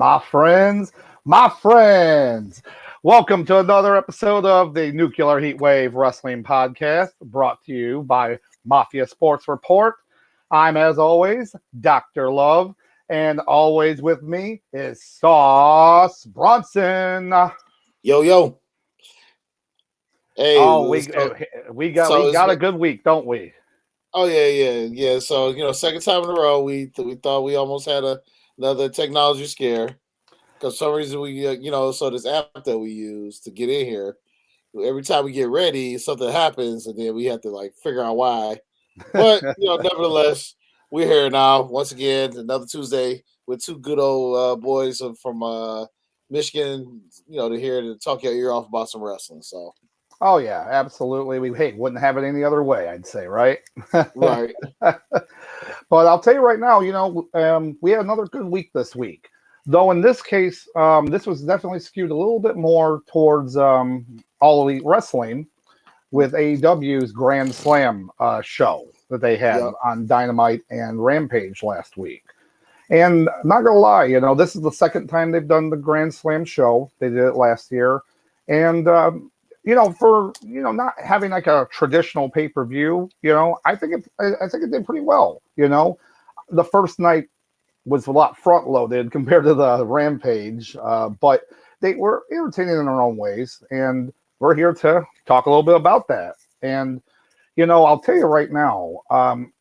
my friends. Welcome to another episode of the Nuclear Heatwave Wrestling Podcast, brought to you by Mafia Sports Report. I'm, as always, Dr. Love, and always with me is Sauce Bronson. Yo. Hey, we got a good week, don't we? Oh yeah. So second time in a row, we thought we almost had another technology scare because for some reason so this app that we use to get in here, every time we get ready, something happens, and then we have to figure out why. But nevertheless, we're here now once again, another Tuesday with two good old boys from Michigan. To here to talk your ear off about some wrestling. So. Oh yeah, absolutely. We wouldn't have it any other way, I'd say, right? Right. But I'll tell you right now, we had another good week this week. Though in this case, this was definitely skewed a little bit more towards All Elite Wrestling with AEW's Grand Slam show that they had on Dynamite and Rampage last week. And I'm not gonna lie, this is the second time they've done the Grand Slam show. They did it last year, and for not having like a traditional pay-per-view, I think it did pretty well. The first night was a lot front-loaded compared to the Rampage, but they were entertaining in their own ways, and we're here to talk a little bit about that. And I'll tell you right now,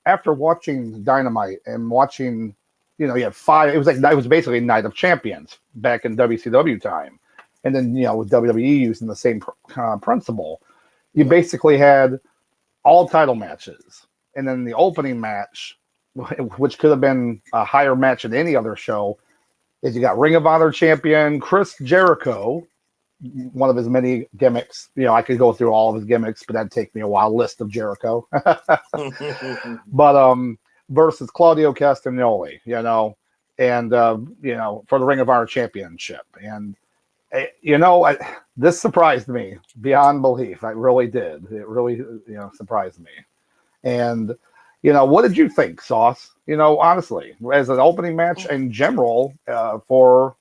after watching Dynamite and watching, you had five. It was basically Night of Champions back in WCW time. And then, with WWE using the same principle, you basically had all title matches. And then the opening match, which could have been a higher match than any other show, is you got Ring of Honor champion Chris Jericho, one of his many gimmicks. I could go through all of his gimmicks, but that'd take me a while, list of Jericho. But versus Claudio Castagnoli, and, for the Ring of Honor championship. And this surprised me beyond belief. I really did. It really, surprised me. And, what did you think, Sauce? Honestly, as an opening match in general for,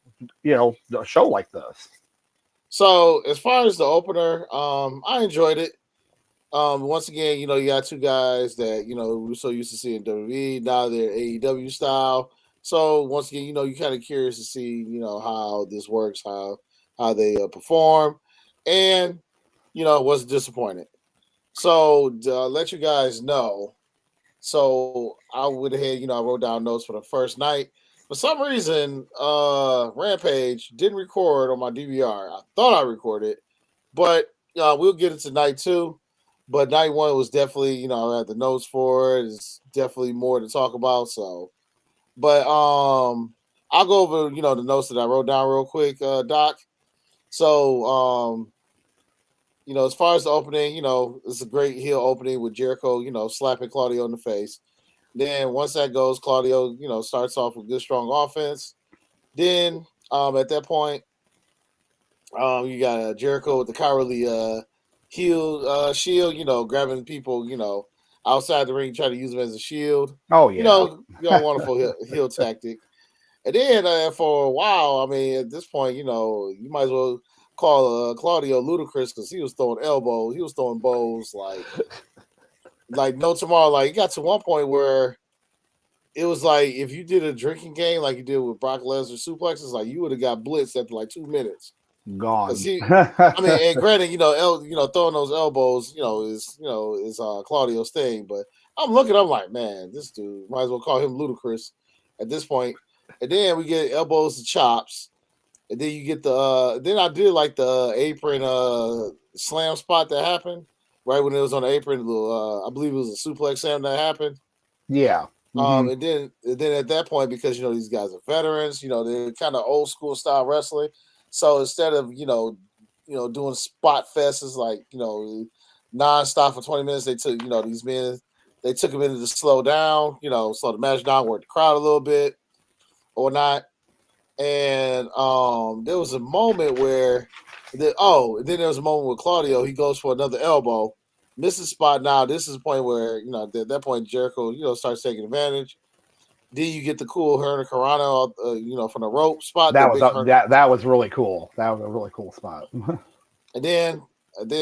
a show like this. So as far as the opener, I enjoyed it. Once again, you got two guys that, we're so used to seeing WWE. Now they're AEW style. So once again, you're kind of curious to see, how this works, how they perform, and was disappointed. So to let you guys know, so I went ahead, I wrote down notes for the first night. For some reason, Rampage didn't record on my DVR. I thought I recorded, but we'll get into night two. But night one was definitely, I had the notes for it. It's definitely more to talk about. So, but I'll go over, the notes that I wrote down real quick, Doc. So, as far as the opening, it's a great heel opening with Jericho, slapping Claudio in the face. Then once that goes, Claudio, starts off with good, strong offense. Then at that point, you got Jericho with the cowardly heel shield, grabbing people, outside the ring, trying to use them as a shield. Oh, yeah. Wonderful heel tactic. And then for a while, at this point, you might as well call Claudio ludicrous because he was throwing elbows, he was throwing bows like no tomorrow. Like it got to one point where it was like if you did a drinking game like you did with Brock Lesnar suplexes, like you would have got blitzed after like 2 minutes. Gone. And granted, throwing those elbows, is Claudio's thing. But I'm like, man, this dude might as well call him ludicrous at this point. And then we get elbows and chops. And then you get then I did like the apron slam spot that happened right when it was on the apron. I believe it was a suplex slam that happened. Yeah. Mm-hmm. And then at that point, because these guys are veterans, they're kind of old school style wrestling. So instead of doing spot fests like nonstop for 20 minutes, they took these men, they took a minute to slow down, slow the match down, work the crowd a little bit or not. And there was a moment where then there was a moment with Claudio. He goes for another elbow, misses spot. Now this is the point where at that point Jericho starts taking advantage. Then you get the cool Hurricane, from the rope spot. That The was big that was really cool. That was a really cool spot. And then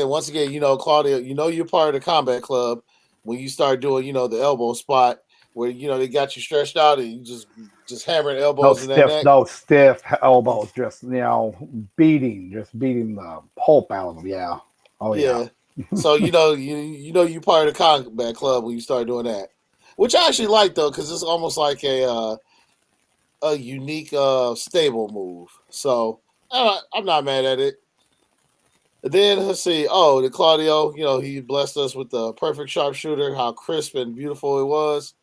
once again, Claudia, you're part of the combat club when you start doing, the elbow spot where they got you stretched out and you just hammering elbows in their neck. Those stiff elbows, just beating the pulp out of them. Yeah. Oh yeah. So you're part of the combat club when you start doing that, which I actually like though, because it's almost like a unique stable move. So I'm not mad at it. Then let's see. Oh, the Claudio, he blessed us with the perfect sharpshooter. How crisp and beautiful it was.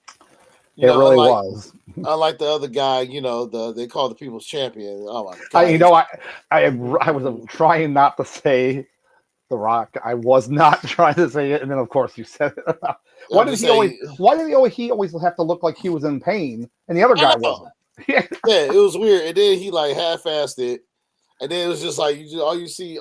It really was. Unlike the other guy, they call the people's champion. Oh my god! I was trying not to say The Rock. I was not trying to say it, and then of course you said it. Why did he always have to look like he was in pain, and the other guy wasn't? Yeah, it was weird. And then he like half-assed it. And then it was just like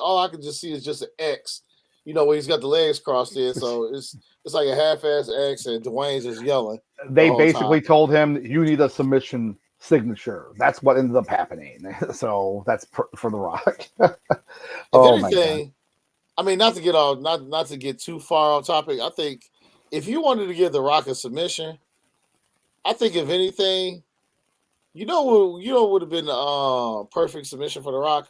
all I can just see is just an X, where he's got the legs crossed in. So it's like a half-ass X, and Dwayne's just yelling. They basically told him, "You need a submission signature." That's what ended up happening. So that's for The Rock. My God. I mean, not to get too far off topic. I think if you wanted to give The Rock a submission, I think if anything. What would have been the perfect submission for The Rock?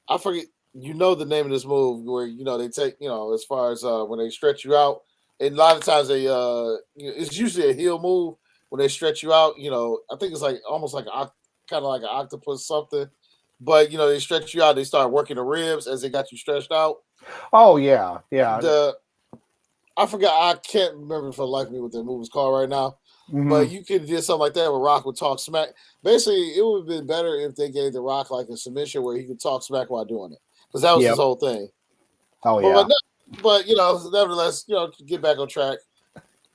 I forget. The name of this move where they take as far as when they stretch you out, and a lot of times they it's usually a heel move when they stretch you out. I think it's like almost like kind of like an octopus something, but they stretch you out. They start working the ribs as they got you stretched out. Oh yeah. I forgot. I can't remember for the life of me what that move is called right now. Mm-hmm. But you could do something like that where Rock would talk smack. Basically, it would have been better if they gave The Rock like a submission where he could talk smack while doing it, because that was his whole thing. Oh yeah. But nevertheless, to get back on track.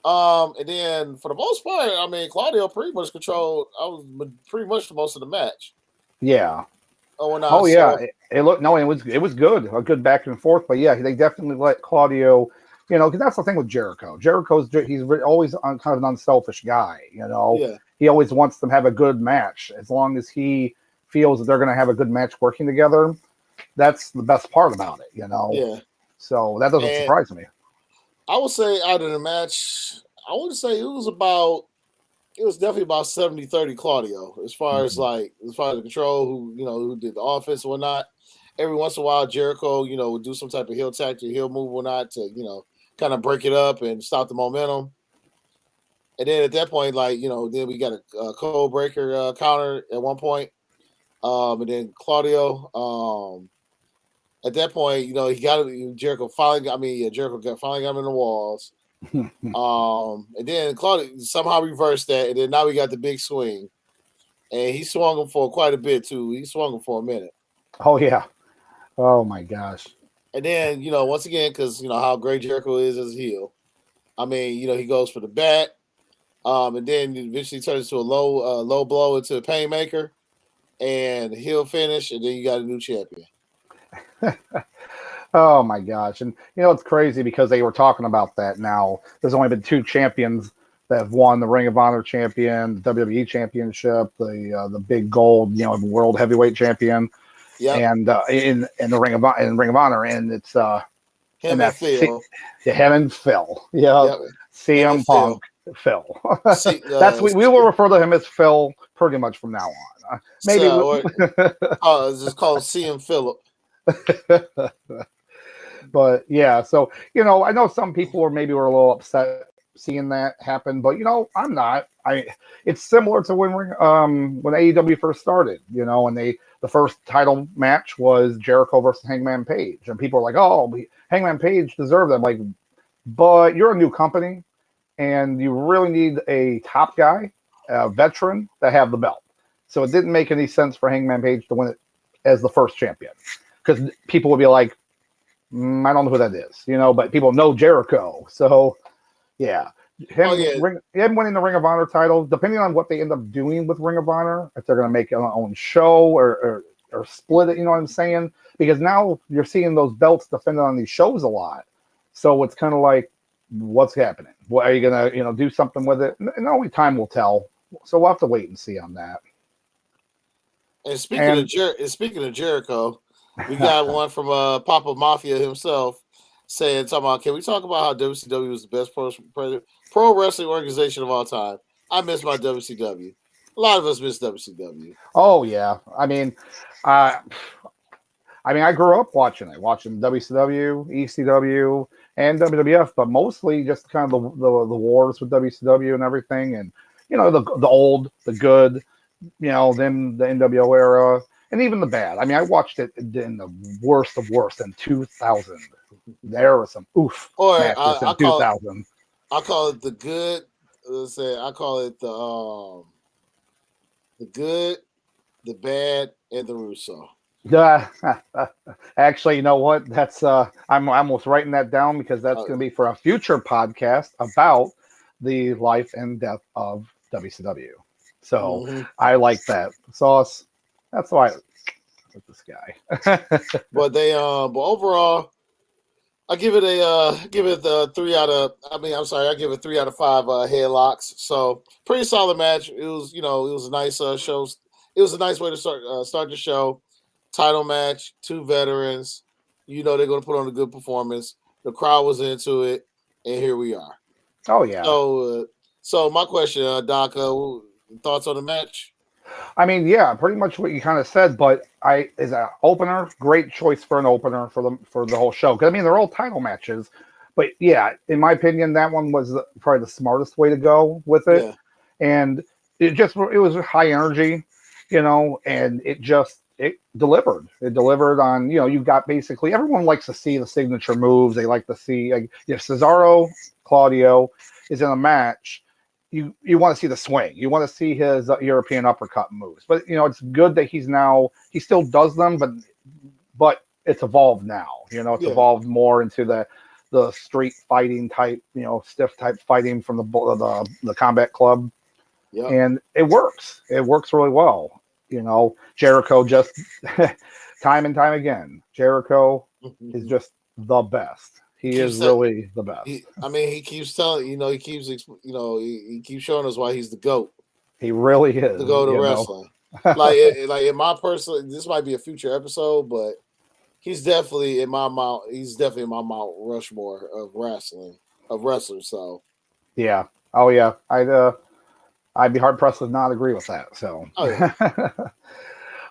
And then for the most part, I mean, Claudio pretty much controlled. I was pretty much for most of the match. Yeah. Yeah. It was good, a good back and forth. But yeah, they definitely let Claudio. Because that's the thing with Jericho. He's always kind of an unselfish guy. Yeah. He always wants them to have a good match. As long as he feels that they're going to have a good match working together, that's the best part about it. Yeah. So that doesn't surprise me. I would say out of the match, I would say it was definitely about 70-30 Claudio as far as the control, who did the offense or whatnot. Every once in a while, Jericho, would do some type of heel tactic, heel move or not to, kind of break it up and stop the momentum. And then at that point, then we got a code breaker counter at one point. And then Claudio, at that point, Jericho finally got him in the walls. And then Claudio somehow reversed that. And then now we got the big swing. And he swung him for quite a bit too. He swung him for a minute. Oh, yeah. Oh my gosh. And then, once again, because how great Jericho is as a heel. I mean, he goes for the bat. And then eventually turns to a low blow into a painmaker. And heel finish, and then you got a new champion. Oh my gosh. And it's crazy because they were talking about that now. There's only been 2 champions that have won the Ring of Honor champion, the WWE championship, the big gold, world heavyweight champion. Yeah, and in the Ring of Honor, and it's him and Phil. Him and Phil. Yeah, yep. CM Punk, Phil. We will refer to him as Phil pretty much from now on. Maybe it's just called CM Phillip. But yeah, so I know some people were a little upset seeing that happen, but I'm not. It's similar to when AEW first started, and the first title match was Jericho versus Hangman Page, and people are like, "Oh, Hangman Page deserved that." I'm like, but you're a new company, and you really need a top guy, a veteran, to have the belt. So it didn't make any sense for Hangman Page to win it as the first champion, because people would be like, I don't know who that is, but people know Jericho, so yeah. Him winning the Ring of Honor title, depending on what they end up doing with Ring of Honor, if they're going to make an own show or split it, you know what I'm saying? Because now you're seeing those belts defended on these shows a lot. So it's kind of like, what's happening? What are you gonna, do something with it? And only time will tell. So we'll have to wait and see on that. And speaking of Jericho, we got one from Papa Mafia himself talking about, can we talk about how WCW is the best pro wrestling organization of all time? I miss my WCW. A lot of us miss WCW. Oh yeah, I grew up watching WCW, ECW, and WWF, but mostly just kind of the wars with WCW and everything, and the old, the good, then the NWO era, and even the bad. I watched it in the worst of worst in 2000. There was some matches in 2000. I call it the good. Let's say I call it the good, the bad, and the Russo. Actually, you know what? That's I'm almost writing that down because that's going to be for a future podcast about the life and death of WCW. So I like that sauce. That's why I like this guy. But but overall, I give it a 3 out of. I give it 3 out of 5 headlocks. So pretty solid match. It was it was a nice show. It was a nice way to start the show. Title match, 2 veterans. They're going to put on a good performance. The crowd was into it, and here we are. Oh yeah. So my question, Doc, thoughts on the match? Yeah, pretty much what you kind of said. But as an opener, great choice for an opener for the whole show. Because they're all title matches. But yeah, in my opinion, that one was probably the smartest way to go with it. Yeah. And it was high energy, and it delivered. It delivered on, you've got basically everyone likes to see the signature moves. They like to see, if Cesaro, Claudio is in a match, you want to see the swing. You want to see his European uppercut moves. But, it's good that he still does them, but it's evolved now. It's evolved more into the street fighting type, stiff type fighting from the Combat Club. Yep. And it works. It works really well. Jericho just time and time again. Jericho is just the best. He is really the best. He keeps telling he keeps showing us why he's the GOAT. He really is the GOAT of wrestling. like in my personal, this might be a future episode, but he's definitely in my Mount Rushmore of wrestlers. So yeah, I'd be hard pressed to not agree with that. So,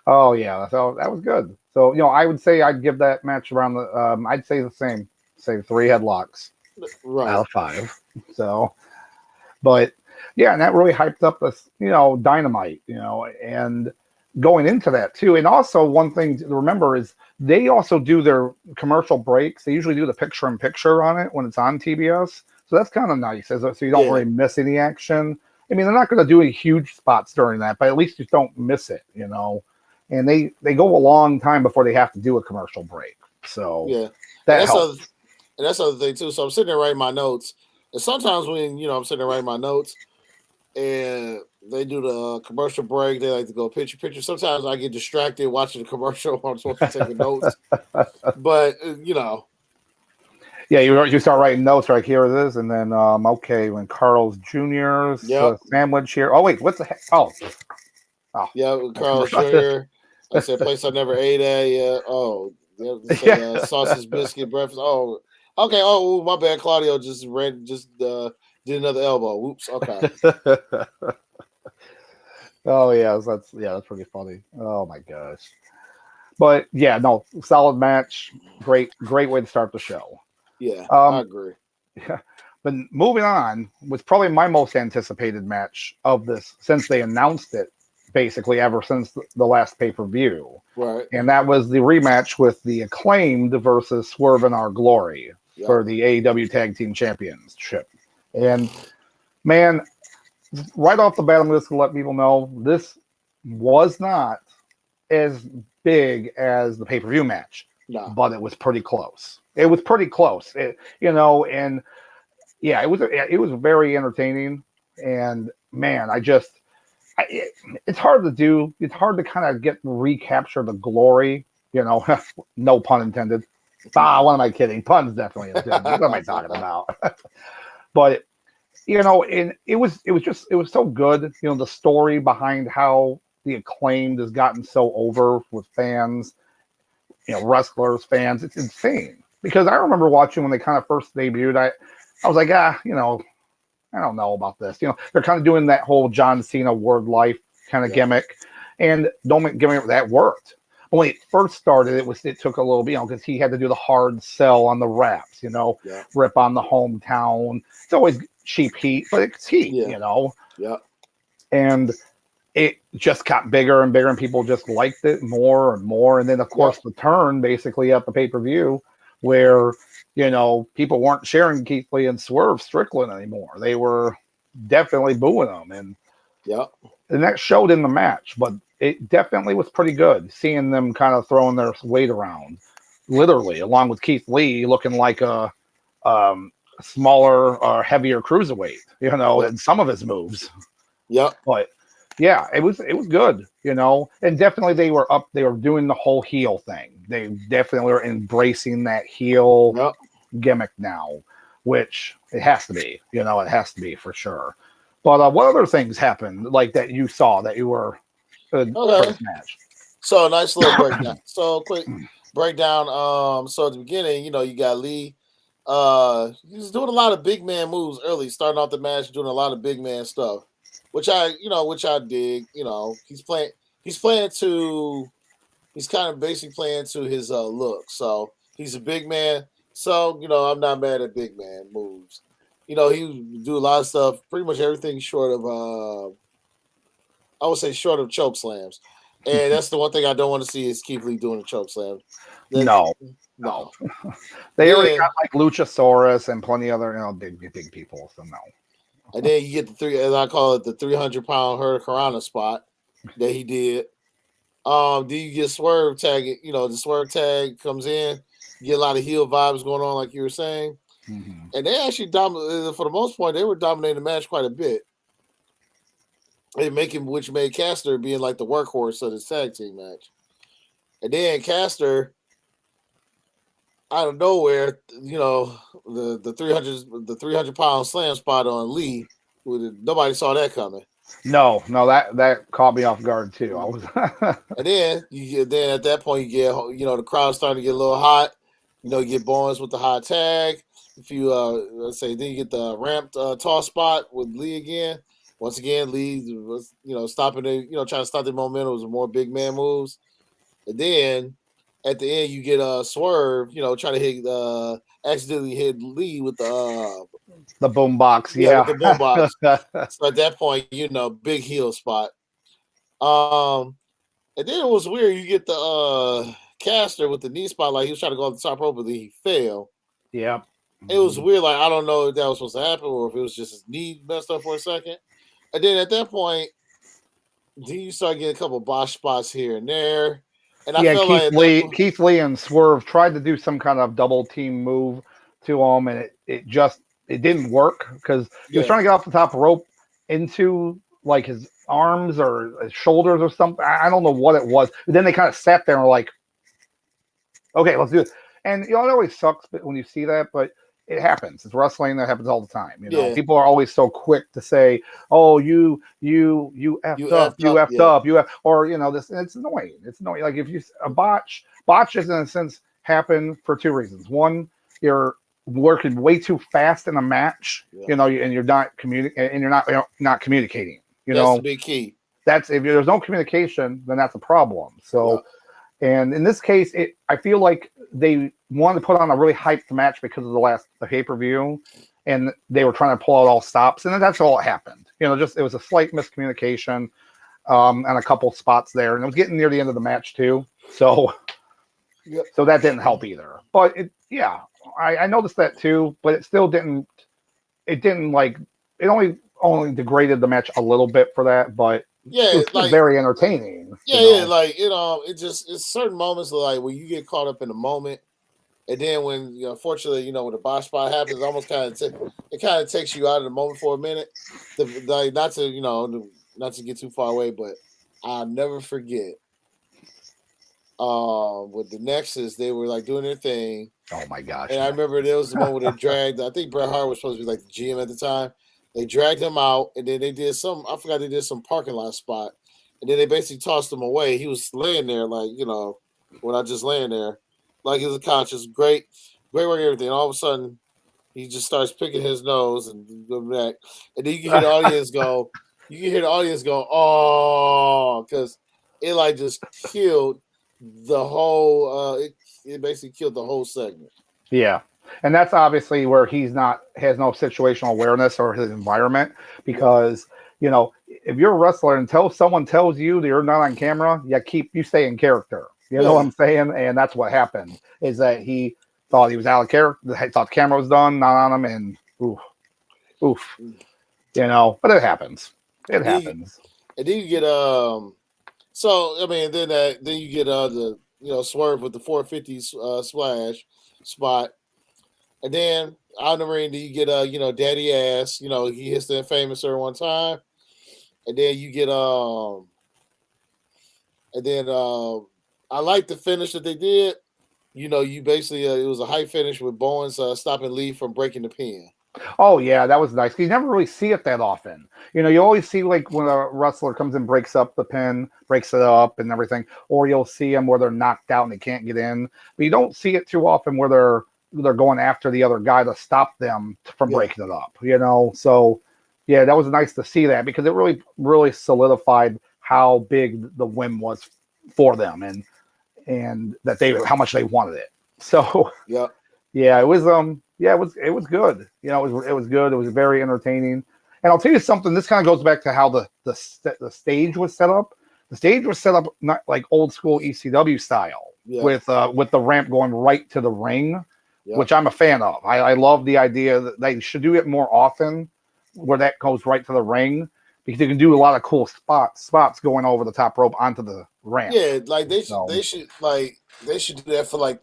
oh yeah, so that was good. So I would say I'd give that match around the. I'd say the same. Say 3 headlocks out of 5. So, but yeah, and that really hyped up this, Dynamite, and going into that too. And also one thing to remember is they also do their commercial breaks. They usually do the picture-in-picture on it when it's on TBS. So that's kind of nice, so you don't really miss any action. They're not going to do any huge spots during that, but at least you don't miss it, And they go a long time before they have to do a commercial break. So that helps. And that's the other thing too. So I'm sitting there writing my notes, and sometimes when I'm sitting there writing my notes, and they do the commercial break, they like to go picture. Sometimes I get distracted watching the commercial while I'm supposed to take notes. But yeah, you start writing notes like here it is, and then when Carl's Jr.'s sandwich here. Oh wait, what's the heck? Oh yeah, Carl's Jr. I said place I never ate at. Yeah. Sausage biscuit breakfast. Oh. Okay. Oh, my bad. Claudio just did another elbow. Whoops. Okay. Oh yeah, that's pretty funny. Oh my gosh. But yeah, no, solid match. Great way to start the show. Yeah, I agree. Yeah. But moving on was probably my most anticipated match of this since they announced it, basically ever since the last pay-per-view. Right. And that was the rematch with the Acclaimed versus Swerve in Our Glory for the AEW Tag Team Championship. And man, right off the bat, I'm just gonna let people know this was not as big as the pay-per-view match, but it was pretty close. It was pretty close. And yeah, it was very entertaining. And man, it's hard to do. It's hard to kind of recapture the glory, no pun intended. What am I kidding? Puns definitely intended. What am I talking about? But And it was so good. The story behind how the Acclaimed has gotten so over with fans, wrestlers, fans. It's insane because I remember watching when they kind of first debuted. I was like, I don't know about this. They're kind of doing that whole John Cena word life kind of gimmick, and don't get me wrong, that worked. But when it first started, it took a little bit, because he had to do the hard sell on the raps, rip on the hometown. It's always cheap heat, but it's heat, Yeah. And it just got bigger and bigger, and people just liked it more and more. And then, of course, the turn basically at the pay-per-view where, people weren't sharing Keith Lee and Swerve Strickland anymore. They were definitely booing them. And that showed in the match, but it definitely was pretty good seeing them kind of throwing their weight around, literally, along with Keith Lee looking like a smaller or heavier cruiserweight, in some of his moves. Yeah. But yeah, it was good, and definitely they were doing the whole heel thing. They definitely were embracing that heel gimmick now, which it has to be, it has to be for sure. But what other things happened like that you saw that you were first match? So nice little breakdown. So quick breakdown. So at the beginning, you got Lee. He's doing a lot of big man moves early, starting off the match, doing a lot of big man stuff, which I dig. He's kind of basically playing to his look. So he's a big man. So I'm not mad at big man moves. He would do a lot of stuff, pretty much everything short of I would say short of choke slams. And that's the one thing I don't want to see is Keith Lee doing a choke slam. No. They already got like Luchasaurus and plenty of other big people, so no. And then you get as I call it, the 300-pound Hurricanrana spot that he did. Then you get Swerve tag. The Swerve tag comes in. You get a lot of heel vibes going on, like you were saying. Mm-hmm. And they actually for the most part, they were dominating the match quite a bit. Which made Caster being like the workhorse of this tag team match. And then Caster, out of nowhere, the 300-pound slam spot on Lee. Nobody saw that coming. No, that caught me off guard too. I was. And then at that point you get the crowd starting to get a little hot. You get Bowens with the hot tag. If you then you get the ramped toss spot with Lee again. Once again, Lee was stopping it, trying to stop the momentum with more big man moves. And then at the end you get Swerve, trying to hit accidentally hit Lee with the boom box, with the boom box. So at that point, big heel spot. And then it was weird. You get the Caster with the knee spot, like he was trying to go on the top rope, but he failed. Yeah. It was weird. Like, I don't know if that was supposed to happen or if it was just his knee messed up for a second. And then at that point, then you start getting a couple botch spots here and there. And I felt Keith Lee and Swerve tried to do some kind of double team move to him, and it didn't work because he was trying to get off the top rope into like his arms or his shoulders or something. I don't know what it was. But then they kind of sat there and were like, okay, let's do it. And it always sucks when you see that, but it happens. It's wrestling. That happens all the time. People are always so quick to say, "Oh, you effed up, or this." And it's annoying. It's annoying. Like if you botches in a sense happen for two reasons. One, you're working way too fast in a match, and you're not not communicating. That's the big key. That's if there's no communication, then that's a problem. So. Yeah. And in this case, I feel like they wanted to put on a really hyped match because of the pay-per-view, and they were trying to pull out all stops, and that's all that happened. It was a slight miscommunication, and a couple spots there, and it was getting near the end of the match too. So, so that didn't help either. But I noticed that too, but it still didn't. It didn't it only degraded the match a little bit for that, but. Yeah, it's very entertaining. It's certain moments like when you get caught up in the moment, and then when unfortunately when the botch spot happens, it almost kind of takes you out of the moment for a minute. Not to get too far away, but I'll never forget. With the Nexus, they were doing their thing. Oh my gosh! And I remember there was the moment where they dragged. I think Bret Hart was supposed to be the GM at the time. They dragged him out, and then they did some. I forgot they did some parking lot spot, and then they basically tossed him away. He was laying there like when I just laying there, like he was conscious. Great work, everything. And all of a sudden, he just starts picking his nose and go back, and then you can hear the audience go. You can hear the audience go, "Oh," because it like just killed the whole. It basically killed the whole segment. Yeah. And that's obviously where has no situational awareness or his environment, because, if you're a wrestler until someone tells you that you're not on camera, you stay in character. You know what I'm saying? And that's what happened, is that he thought he was out of character, thought the camera was done, not on him, and oof. But it happens. It happens. And then you get so I mean then you get the Swerve with the 450 splash spot. And then out in the ring, then you get Daddy Ass. He hits the infamous her one time, and then you get I like the finish that they did. You basically it was a high finish with Bowens stopping Lee from breaking the pin. Oh yeah, that was nice. You never really see it that often. You always see like when a wrestler comes and breaks up the pin, breaks it up and everything, or you'll see them where they're knocked out and they can't get in. But you don't see it too often where they're going after the other guy to stop them from breaking it up. So yeah, that was nice to see that, because it really, really solidified how big the win was for them, and that how much they wanted it. So yeah, it was it was good. It was good. It was very entertaining. And I'll tell you something. This kind of goes back to how the stage was set up. The stage was set up not like old school ECW style, with the ramp going right to the ring, which I'm a fan of. I love the idea that they should do it more often, where that goes right to the ring, because you can do a lot of cool spots going over the top rope onto the ramp. Yeah, like they should do that for like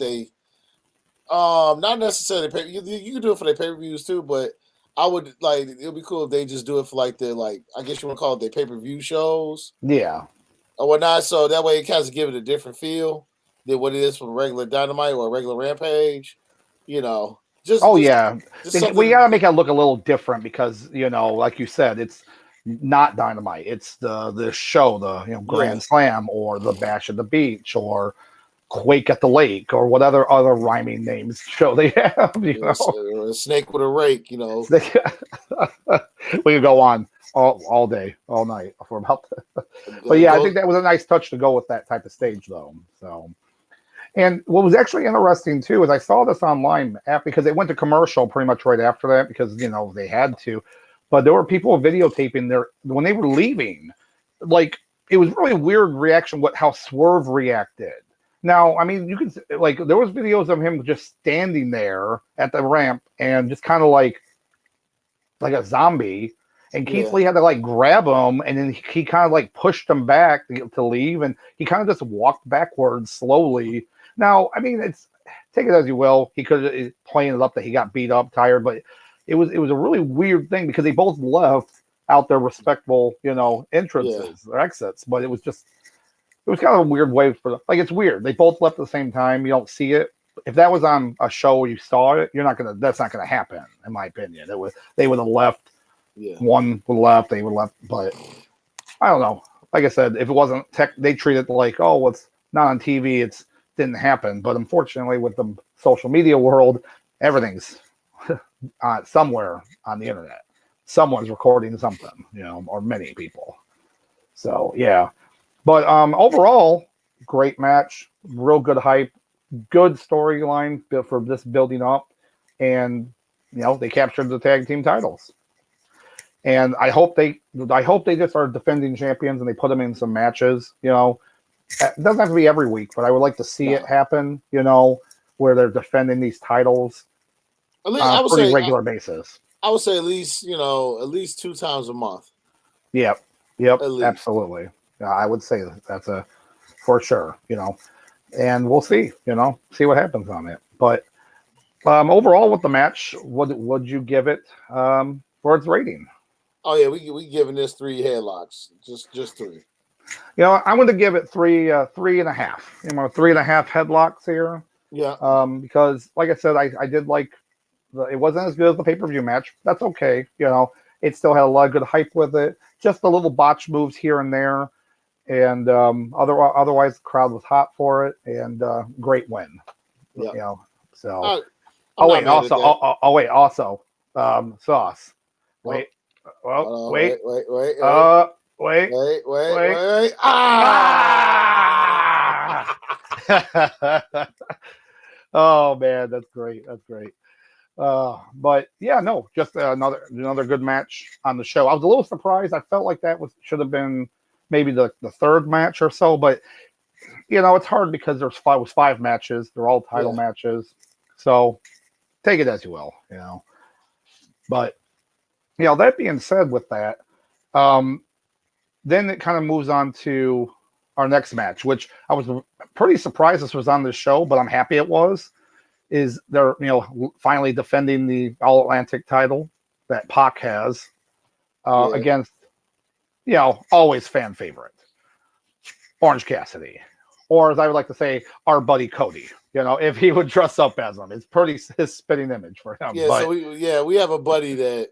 not necessarily pay. You can do it for their pay-per-views too, but I would like it would be cool if they just do it for like their I guess you want to call it their pay-per-view shows. Yeah. Or whatnot. So that way it kind of give it a different feel than what it is from regular Dynamite or regular Rampage. We gotta make it look a little different, because like you said, it's not Dynamite. It's the show, the Grand Slam, or the Bash at the Beach, or Quake at the Lake, or whatever other rhyming names show they have. A snake with a rake. We could go on all day, all night for about that. But yeah, I think that was a nice touch to go with that type of stage, though. So. And what was actually interesting, too, is I saw this online because they went to commercial pretty much right after that, because, they had to. But there were people videotaping when they were leaving. Like, it was really weird reaction how Swerve reacted. Now, I mean, you can, there was videos of him just standing there at the ramp and just kind of like a zombie. And Keith Lee had to grab him, and then he kind of pushed him back to leave, and he kind of just walked backwards slowly. Now, I mean, take it as you will. He could have playing it up that he got beat up, tired, but it was a really weird thing, because they both left out their respectable, entrances or exits, but it was kind of a weird way it's weird. They both left at the same time. You don't see it. If that was on a show where you saw it, that's not gonna happen, in my opinion. They would have left. Yeah. One would left, they would left, but I don't know. Like I said, if it wasn't they treat it like, oh, it's not on TV, it didn't happen. But unfortunately, with the social media world, everything's somewhere on the internet. Someone's recording something, or many people. So yeah, but overall, great match, real good hype, good storyline for this building up, and they captured the tag team titles. And I hope they just are defending champions and they put them in some matches. It doesn't have to be every week, but I would like to see it happen. Where they're defending these titles on a pretty regular basis. I would say at least 2 times a month. Yep, absolutely. I would say that's for sure. And we'll see. See what happens on it. But overall, with the match, what would you give it for its rating? Oh yeah, we giving this 3 headlocks, just 3. I'm going to give it 3.5. 3.5 headlocks here. Yeah. Because like I said, I did like it wasn't as good as the pay-per-view match. That's okay. it still had a lot of good hype with it. Just the little botch moves here and there, and otherwise the crowd was hot for it, and great win. Yep. You know, so. Wait, Also, Sauce. Wait. Wait. Ah! Oh man, that's great. That's great. But yeah, no, just another good match on the show. I was a little surprised. I felt like that should have been maybe the third match or so, but it's hard because was five matches. They're all title matches, so take it as you will. But that being said, with that, then it kind of moves on to our next match, which I was pretty surprised this was on the show, but I'm happy it was. Is they're finally defending the All Atlantic title that Pac has against always fan favorite Orange Cassidy, or as I would like to say, our buddy Cody. If he would dress up as him, it's pretty his spitting image for him. Yeah, so we have a buddy that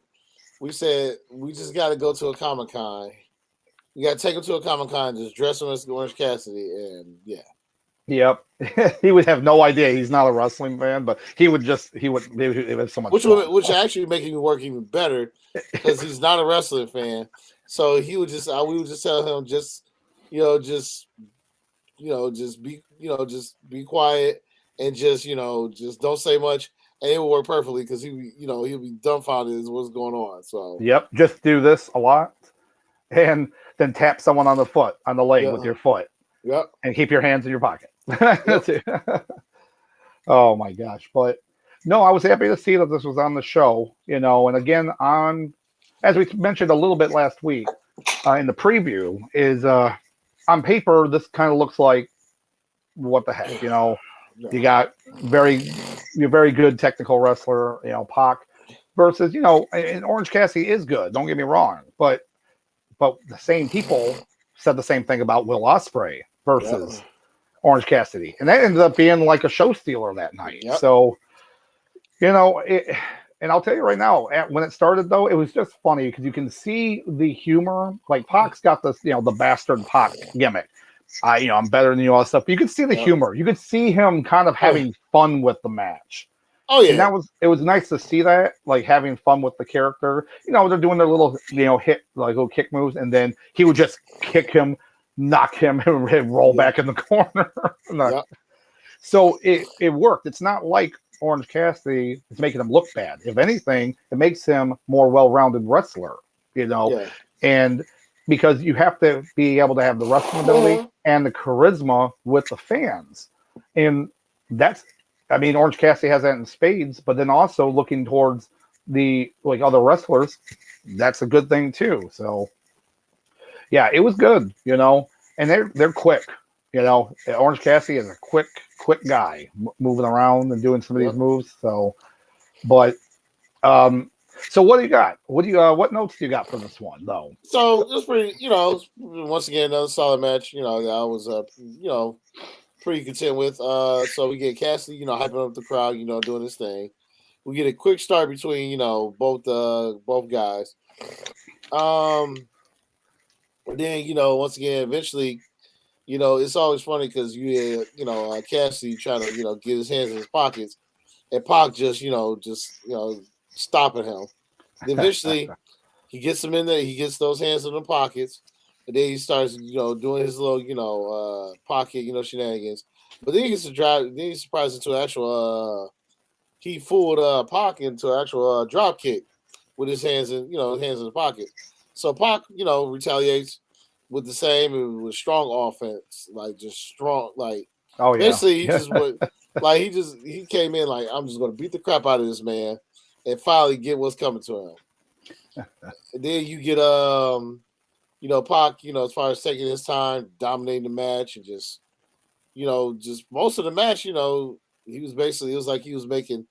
we said we just got to go to a Comic-Con. You got to take him to a Comic-Con, just dress him as Orange Cassidy, and yeah. Yep. He would have no idea he's not a wrestling fan, but he would have so much fun. Which actually make him work even better because he's not a wrestling fan. So we would just tell him just be quiet and just don't say much, and it will work perfectly because he'll be dumbfounded as what's going on. So yep, just do this a lot, and then tap someone on the leg with your foot. Yep, and keep your hands in your pocket. Yep. Oh my gosh! But no, I was happy to see that this was on the show. And again, as we mentioned a little bit last week in the preview, is on paper this kind of looks like what the heck, You got very good technical wrestler, Pac, versus and Orange Cassidy is good. Don't get me wrong, but the same people said the same thing about Will Ospreay versus Orange Cassidy, and that ended up being like a show stealer that night. Yep. So, and I'll tell you right now, when it started though, it was just funny because you can see the humor. Like Pac's got this, the bastard Pac gimmick. I'm better than you, all that stuff. But you could see the humor. You could see him kind of having fun with the match. Oh yeah, and it was nice to see that, like having fun with the character. They're doing their little, little kick moves, and then he would just kick him, knock him, and roll back in the corner. So it worked. It's not like Orange Cassidy is making him look bad. If anything, it makes him more well-rounded wrestler. And because you have to be able to have the wrestling ability and the charisma with the fans, and Orange Cassidy has that in spades, but then also looking towards the other wrestlers, that's a good thing too. So yeah, it was good, and they're quick, Orange Cassidy is a quick guy moving around and doing some of these moves. So, but so what do you got? What notes do you got for this one though? So it was pretty, once again another solid match. I was pretty content with. So we get Cassidy, hyping up the crowd, doing his thing. We get a quick start between, both guys. Then, once again, eventually, it's always funny because Cassidy trying to, get his hands in his pockets, and Pac just stopping him. Eventually, he gets him in there. He gets those hands in the pockets. And then he starts, doing his little, pocket, shenanigans. But then he gets to drive. Then he's surprised into actual. He fooled Pac into an actual drop kick with his hands in, hands in the pocket. So Pac, retaliates with the same with strong offense, like just strong, like. Oh yeah. Basically, he just went, he came in like, I'm just going to beat the crap out of this man, and finally get what's coming to him. And then you get Pac, as far as taking his time, dominating the match, and just most of the match, he was basically, it was like he was making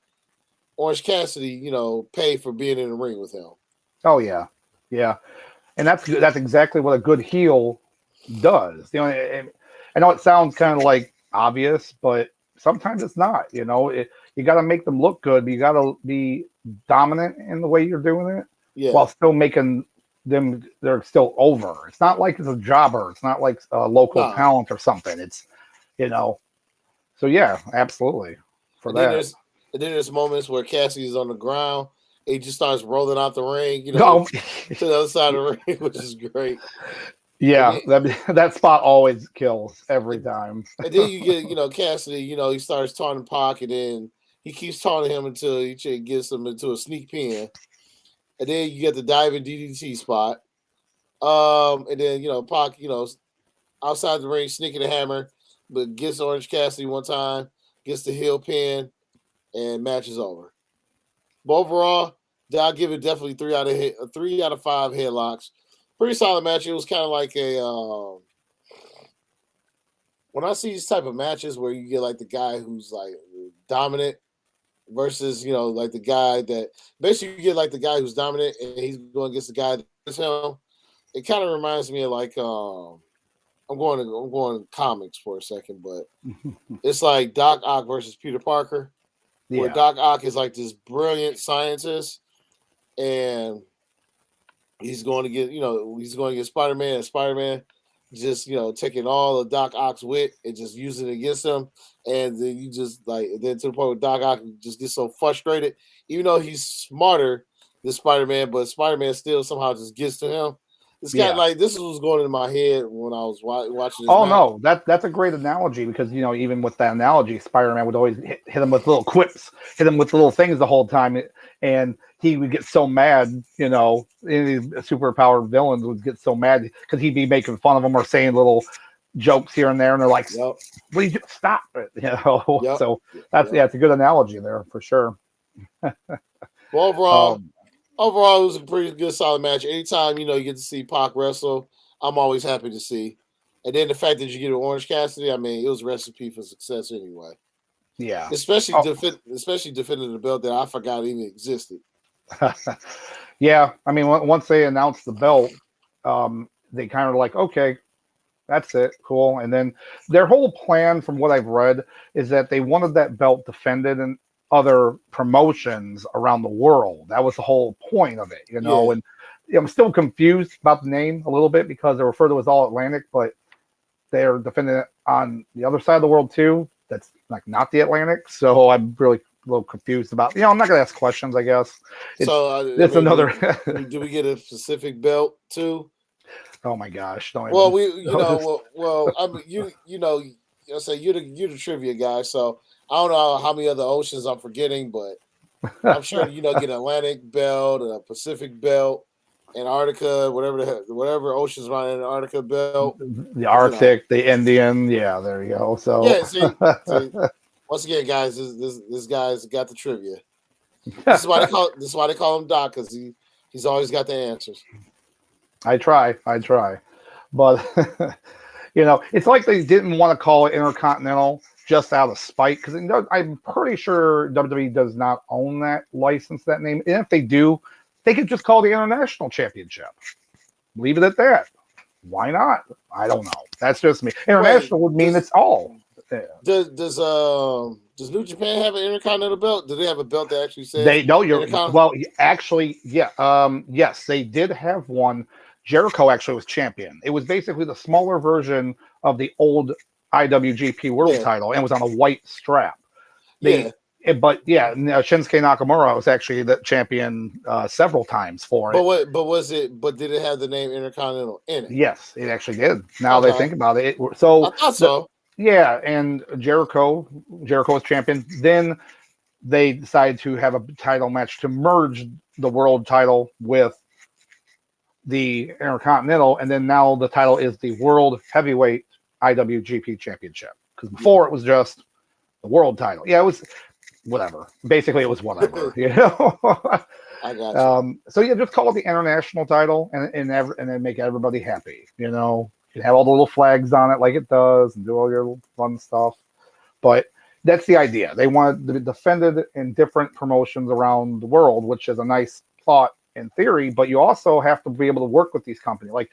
Orange Cassidy, pay for being in the ring with him. Oh yeah, yeah, and that's exactly what a good heel does. I know it sounds kind of like obvious, but sometimes it's not. You got to make them look good, but you got to be dominant in the way you're doing it. while still making them, they're still over. It's not like it's a jobber. It's not like a local talent or something. It's, so yeah, absolutely. Then there's moments where Cassidy is on the ground. He just starts rolling out the ring, to the other side of the ring, which is great. Yeah, that spot always kills every time. And then you get, Cassidy, he starts taunting Pac, and then he keeps taunting him until he gets him into a sneak pin. And then you get the diving DDT spot. And then, Pac, outside the ring, sneaking a hammer, but gets Orange Cassidy one time, gets the heel pin, and match is over. But overall, I'll give it definitely 3 out of 5 headlocks. Pretty solid match. It was kind of like a when I see these type of matches where you get like the guy who's like dominant versus like the guy that basically you get like the guy who's dominant and he's going against the guy that's him. It kind of reminds me of like I'm going comics for a second, but it's like Doc Ock versus Peter Parker. Where Doc Ock is like this brilliant scientist, and he's going to get Spider-Man, and Spider-Man just taking all of Doc Ock's wit and just using it against him, and then you just then to the point where Doc Ock just gets so frustrated, even though he's smarter than Spider-Man, but Spider-Man still somehow just gets to him. It's got this is what's going in my head when I was watching this. Oh, no, that's a great analogy because, even with that analogy, Spider-Man would always hit him with little quips, hit him with little things the whole time. And he would get so mad, these superpowered villains would get so mad because he'd be making fun of him or saying little jokes here and there. And they're like, what do you do? Stop it. So it's a good analogy there for sure. Well, overall, it was a pretty good, solid match. Anytime, you get to see Pac wrestle, I'm always happy to see. And then the fact that you get an Orange Cassidy, I mean, it was a recipe for success anyway. Yeah. Especially defending the belt that I forgot even existed. Yeah. I mean, once they announced the belt, they kind of like, okay, that's it. Cool. And then their whole plan, from what I've read, is that they wanted that belt defended and other promotions around the world. That was the whole point of it, And I'm still confused about the name a little bit because they refer to it as All Atlantic, but they're defending it on the other side of the world too. That's like not the Atlantic. So I'm really a little confused about. I'm not gonna ask questions. I guess. It's another. Do we get a specific belt too? Oh my gosh! I mean, I say you're the trivia guy, so. I don't know how many other oceans I'm forgetting, but I'm sure get an Atlantic belt, a Pacific belt, Antarctica, whatever oceans around Antarctica belt. The Arctic, the Indian, there you go. So see, once again, guys, this guy's got the trivia. This is why they call him Doc, because he's always got the answers. I try, but it's like they didn't want to call it Intercontinental. Just out of spite, because I'm pretty sure WWE does not own that license, that name. And if they do, they could just call it the International Championship. Leave it at that. Why not? I don't know. That's just me. International would mean it's all. Yeah. Does New Japan have an Intercontinental belt? Do they have a belt that actually says yes, they did have one. Jericho actually was champion. It was basically the smaller version of the old IWGP World title and was on a white strap. Shinsuke Nakamura was actually the champion several times for it. But did it have the name Intercontinental in it? Yes, it actually did. Now they think about it. I thought so. And Jericho was champion. Then they decided to have a title match to merge the world title with the Intercontinental, and then now the title is the World Heavyweight IWGP Championship, because before it was just the world title. It was whatever. Basically, it was whatever. I got you. So just call it the international title, and then make everybody happy. You can have all the little flags on it like it does, and do all your fun stuff. But that's the idea. They want to defend it in different promotions around the world, which is a nice thought in theory. But you also have to be able to work with these companies. Like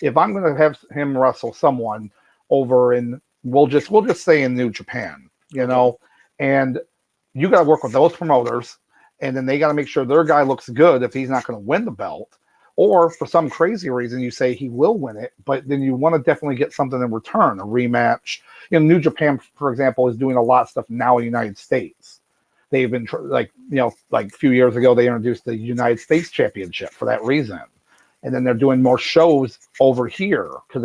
if I'm going to have him wrestle someone over in we'll just say in New Japan, and you got to work with those promoters and then they got to make sure their guy looks good if he's not going to win the belt. Or for some crazy reason, you say he will win it, but then you want to definitely get something in return, a rematch. New Japan, for example, is doing a lot of stuff now in the United States. They've been like a few years ago, they introduced the United States Championship for that reason, and then they're doing more shows over here because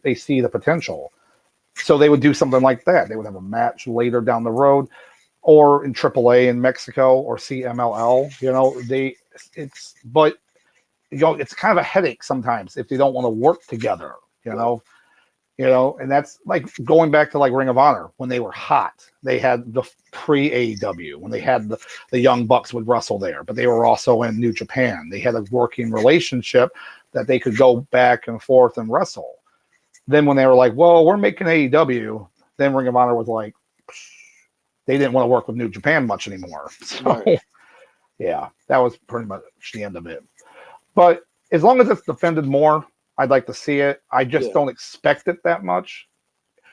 they see the potential. So they would do something like that. They would have a match later down the road, or in AAA in Mexico or CMLL. But it's kind of a headache sometimes if they don't want to work together. And that's like going back to like Ring of Honor when they were hot. They had the pre AEW when they had the Young Bucks would wrestle there, but they were also in New Japan. They had a working relationship that they could go back and forth and wrestle. Then when they were like, well, we're making AEW, then Ring of Honor was like, they didn't want to work with New Japan much anymore. So, yeah, that was pretty much the end of it. But as long as it's defended more, I'd like to see it. I just don't expect it that much.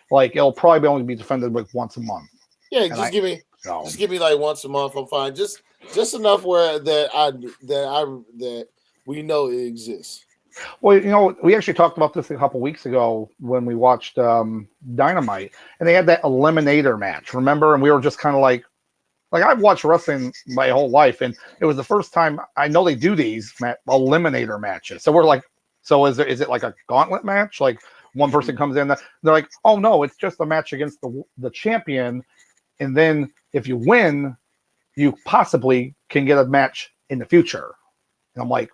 Like, it'll probably only be defended like once a month. Yeah, just give me like once a month. I'm fine. Just enough where that we know it exists. Well, we actually talked about this a couple weeks ago when we watched Dynamite, and they had that eliminator match. Remember? And we were just kind of like I've watched wrestling my whole life, and it was the first time I know they do these eliminator matches. So we're like, so is it like a gauntlet match? Like one person comes in, they're like, oh no, it's just a match against the champion, and then if you win, you possibly can get a match in the future. And I'm like,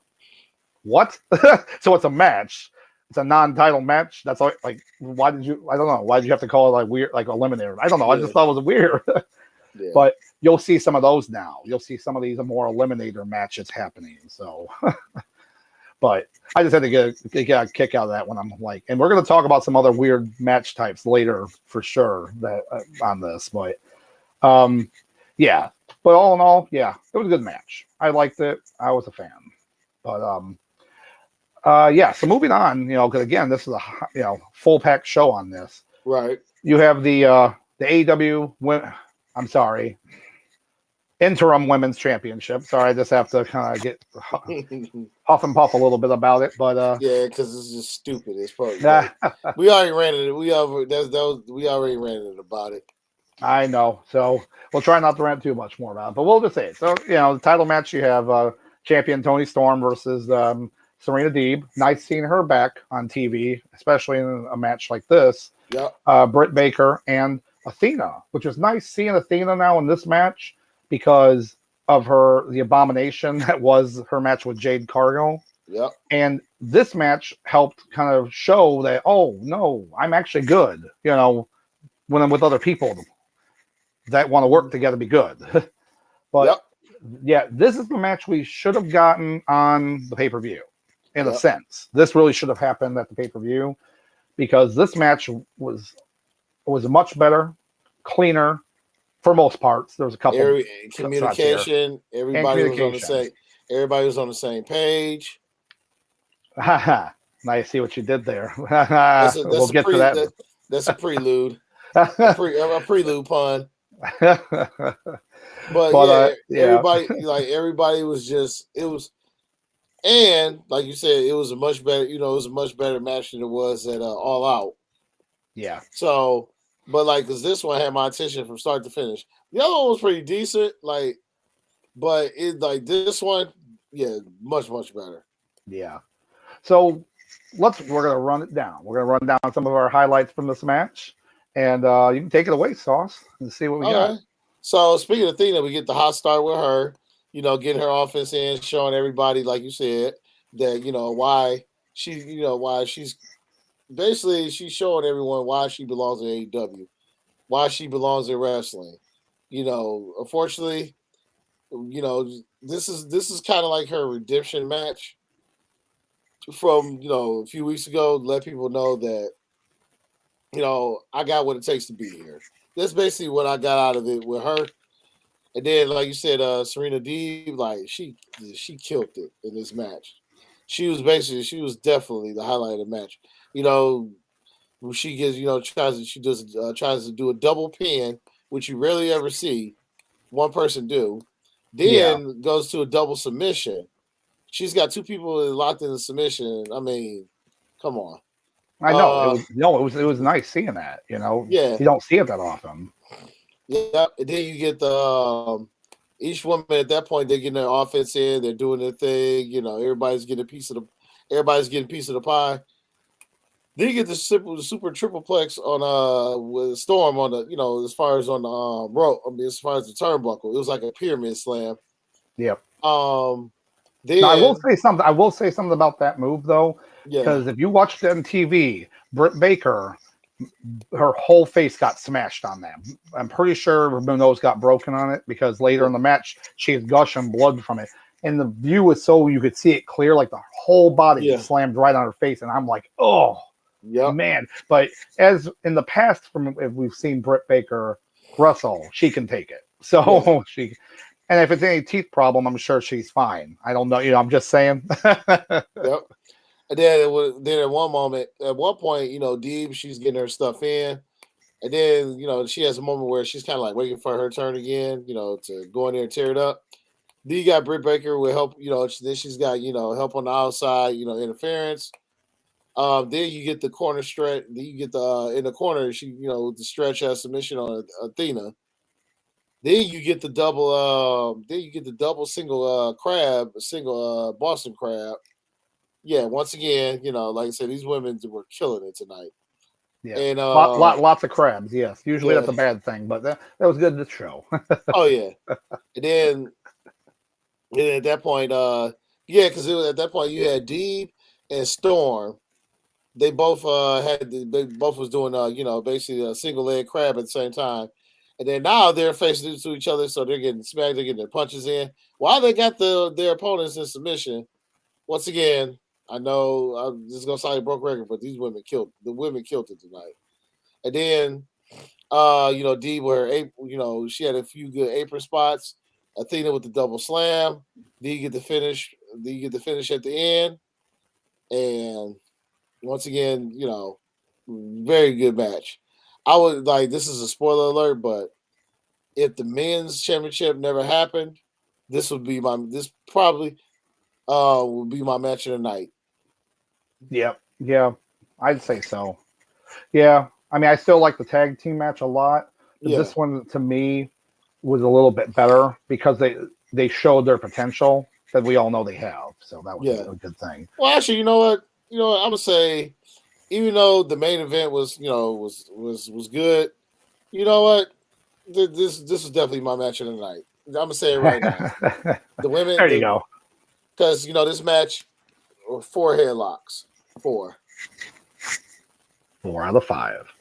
what? So it's a match. It's a non-title match. That's like, why did you? I don't know. Why did you have to call it like weird, like eliminator? I don't know. I just thought it was weird. Yeah. But you'll see some of those now. You'll see some of these more eliminator matches happening. So, but I just had to get a kick out of that when I'm like, and we're going to talk about some other weird match types later for sure that on this. But yeah. But all in all, yeah, it was a good match. I liked it. I was a fan. But yeah. So moving on, because again, this is a full pack show on this. Right. You have the AEW interim women's championship. Sorry, I just have to kind of get huff and puff a little bit about it, but yeah, because it's just stupid. It's probably we already ran it. We already ran it about it. I know, so we'll try not to rant too much more about it, but we'll just say it. So the title match, you have champion Toni Storm versus Serena Deeb. Nice seeing her back on TV, especially in a match like this. Yeah. Britt Baker and Athena, which is nice seeing Athena now in this match because of the abomination that was her match with Jade Cargill. Yeah. And this match helped kind of show that, oh no, I'm actually good. When I'm with other people that want to work together, be good. But yeah, this is the match we should have gotten on the pay-per-view. In a sense, this really should have happened at the pay-per-view because this match was much better, cleaner for most parts. There was a couple communication. Everybody was on the same page. Now you see what you did there. We'll get to that. That's a prelude. a prelude pun. But everybody was just and like you said, it was a much better. It was a much better match than it was at All Out. Yeah. So, but because this one had my attention from start to finish. The other one was pretty decent, but this one, yeah, much better. Yeah. So we're gonna run it down. We're gonna run down some of our highlights from this match, and you can take it away, Sauce, and see what we got. Right. So speaking of Athena, we get the hot start with her. Getting her offense in, showing everybody, like you said, that why she's basically she's showing everyone why she belongs in AEW, why she belongs in wrestling. Unfortunately, this is kind of like her redemption match from a few weeks ago. Let people know that I got what it takes to be here. That's basically what I got out of it with her. And then, like you said, Serena Deeb, she killed it in this match. She was definitely the highlight of the match. She gets, tries to do a double pin, which you rarely ever see one person do. then goes to a double submission. She's got 2 people locked in the submission. I mean, come on. I know it was nice seeing that. You know, Yeah, you don't see it that often. yeah. And then you get the each woman at that point, they're getting their offense in, they're doing their thing. You know, everybody's getting a piece of the pie. Then you get the super tripleplex on with Storm on the, you know, as far as on the rope. I mean, as far as the turnbuckle, it was like a pyramid slam. Yep. Then now, I will say something. I will say something about that move though, because if you watched it on TV, Britt Baker, her whole face got smashed on that. I'm pretty sure her nose got broken on it because later in the match she's gushing blood from it, and the view was so you could see it clear, like the whole body slammed right on her face, and I'm like, oh. Man, but as in the past, from if we've seen Britt Baker wrestle, she can take it. So she, and if it's any teeth problem, I'm sure she's fine. I don't know, you know. I'm just saying. Yep. And then at one point, you know, Deeb, she's getting her stuff in, and then you know she has a moment where she's kind of like waiting for her turn again, you know, to go in there and tear it up. Then you got Britt Baker with help, you know. Then she's got, you know, help on the outside, you know, interference. Then you get the corner stretch. Then you get the in the corner. She, you know, the stretch has submission on Athena. Then you get the double. Then you get the double single Boston crab. Yeah, once again, you know, like I said, these women were killing it tonight. Yeah, and lots of crabs. Yes, usually that's a bad thing, but that was good to show. Oh yeah, and then at that point, because at that point you had Deeb and Storm. They both was doing you know, basically a single leg crab at the same time, and then now they're facing to each other, so they're getting smacked, they're getting their punches in while they got their opponents in submission. Once again, I know I'm just gonna sound like a broke record, but the women killed it tonight. And then you know, Dee where you know, she had a few good apron spots. Athena with the double slam. Dee get the finish. At the end, and once again, you know, very good match. I would like, this is a spoiler alert, but if the men's championship never happened, this probably would be my match of the night. Yep. Yeah, I'd say so. Yeah. I mean, I still like the tag team match a lot. But this one to me was a little bit better because they showed their potential that we all know they have. So that was a good thing. Well, actually, you know what? I'm gonna say, even though the main event was, you know, was good, you know what? This is definitely my match of the night. I'm gonna say it right now. The women. There you go. Because, you know, this match, 4 headlocks. 4. 4 out of 5.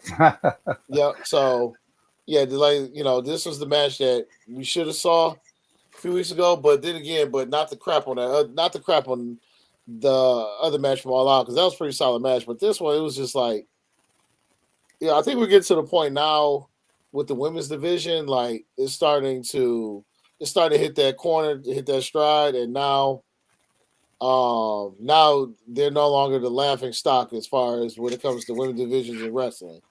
Yeah. So, yeah, like, you know, this was the match that we should have saw a few weeks ago, but then again, not the crap on that, not the crap on the other match from All Out, because that was a pretty solid match. But this one, it was just like, I think we're getting to the point now with the women's division, like it's starting to hit that corner, hit that stride, and now they're no longer the laughing stock as far as when it comes to women's divisions in wrestling.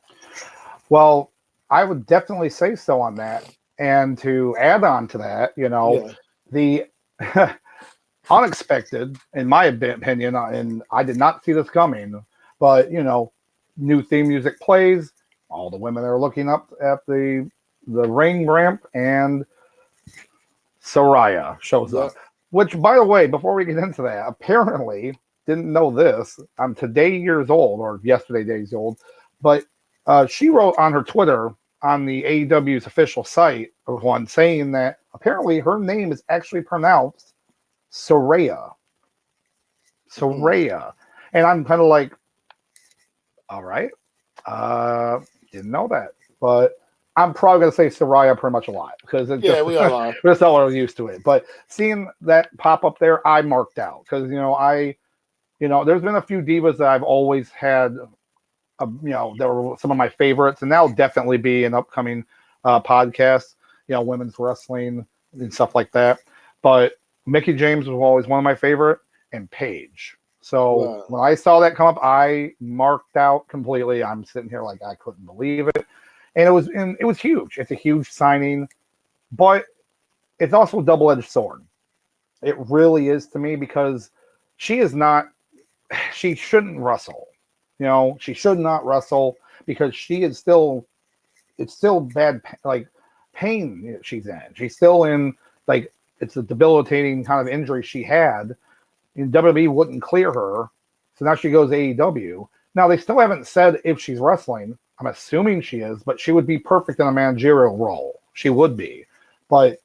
Well, I would definitely say so on that. And to add on to that, you know, the unexpected, in my opinion, and I did not see this coming, but, you know, new theme music plays, all the women are looking up at the ring ramp, and Saraya shows up. Which, by the way, before we get into that, apparently, didn't know this, I'm today years old, or yesterday days old, but she wrote on her Twitter, on the AEW's official site, one saying that apparently her name is actually pronounced Saraya. Saraya. And I'm kind of like, all right, didn't know that. But I'm probably going to say Saraya pretty much a lot because we all are. We're so used to it. But seeing that pop up there, I marked out because, there's been a few divas that I've always had, that were some of my favorites, and that'll definitely be an upcoming podcast, women's wrestling and stuff like that. But Mickie James was always one of my favorite, and Paige. So when I saw that come up, I marked out completely. I'm sitting here like I couldn't believe it. And it was huge. It's a huge signing, but it's also a double-edged sword. It really is to me because she is not. She shouldn't wrestle. You know, she should not wrestle because she is still. It's still bad, like pain she's in. She's still in like it's a debilitating kind of injury she had. And WWE wouldn't clear her, so now she goes to AEW. Now they still haven't said if she's wrestling. I'm assuming she is, but she would be perfect in a managerial role. She would be, but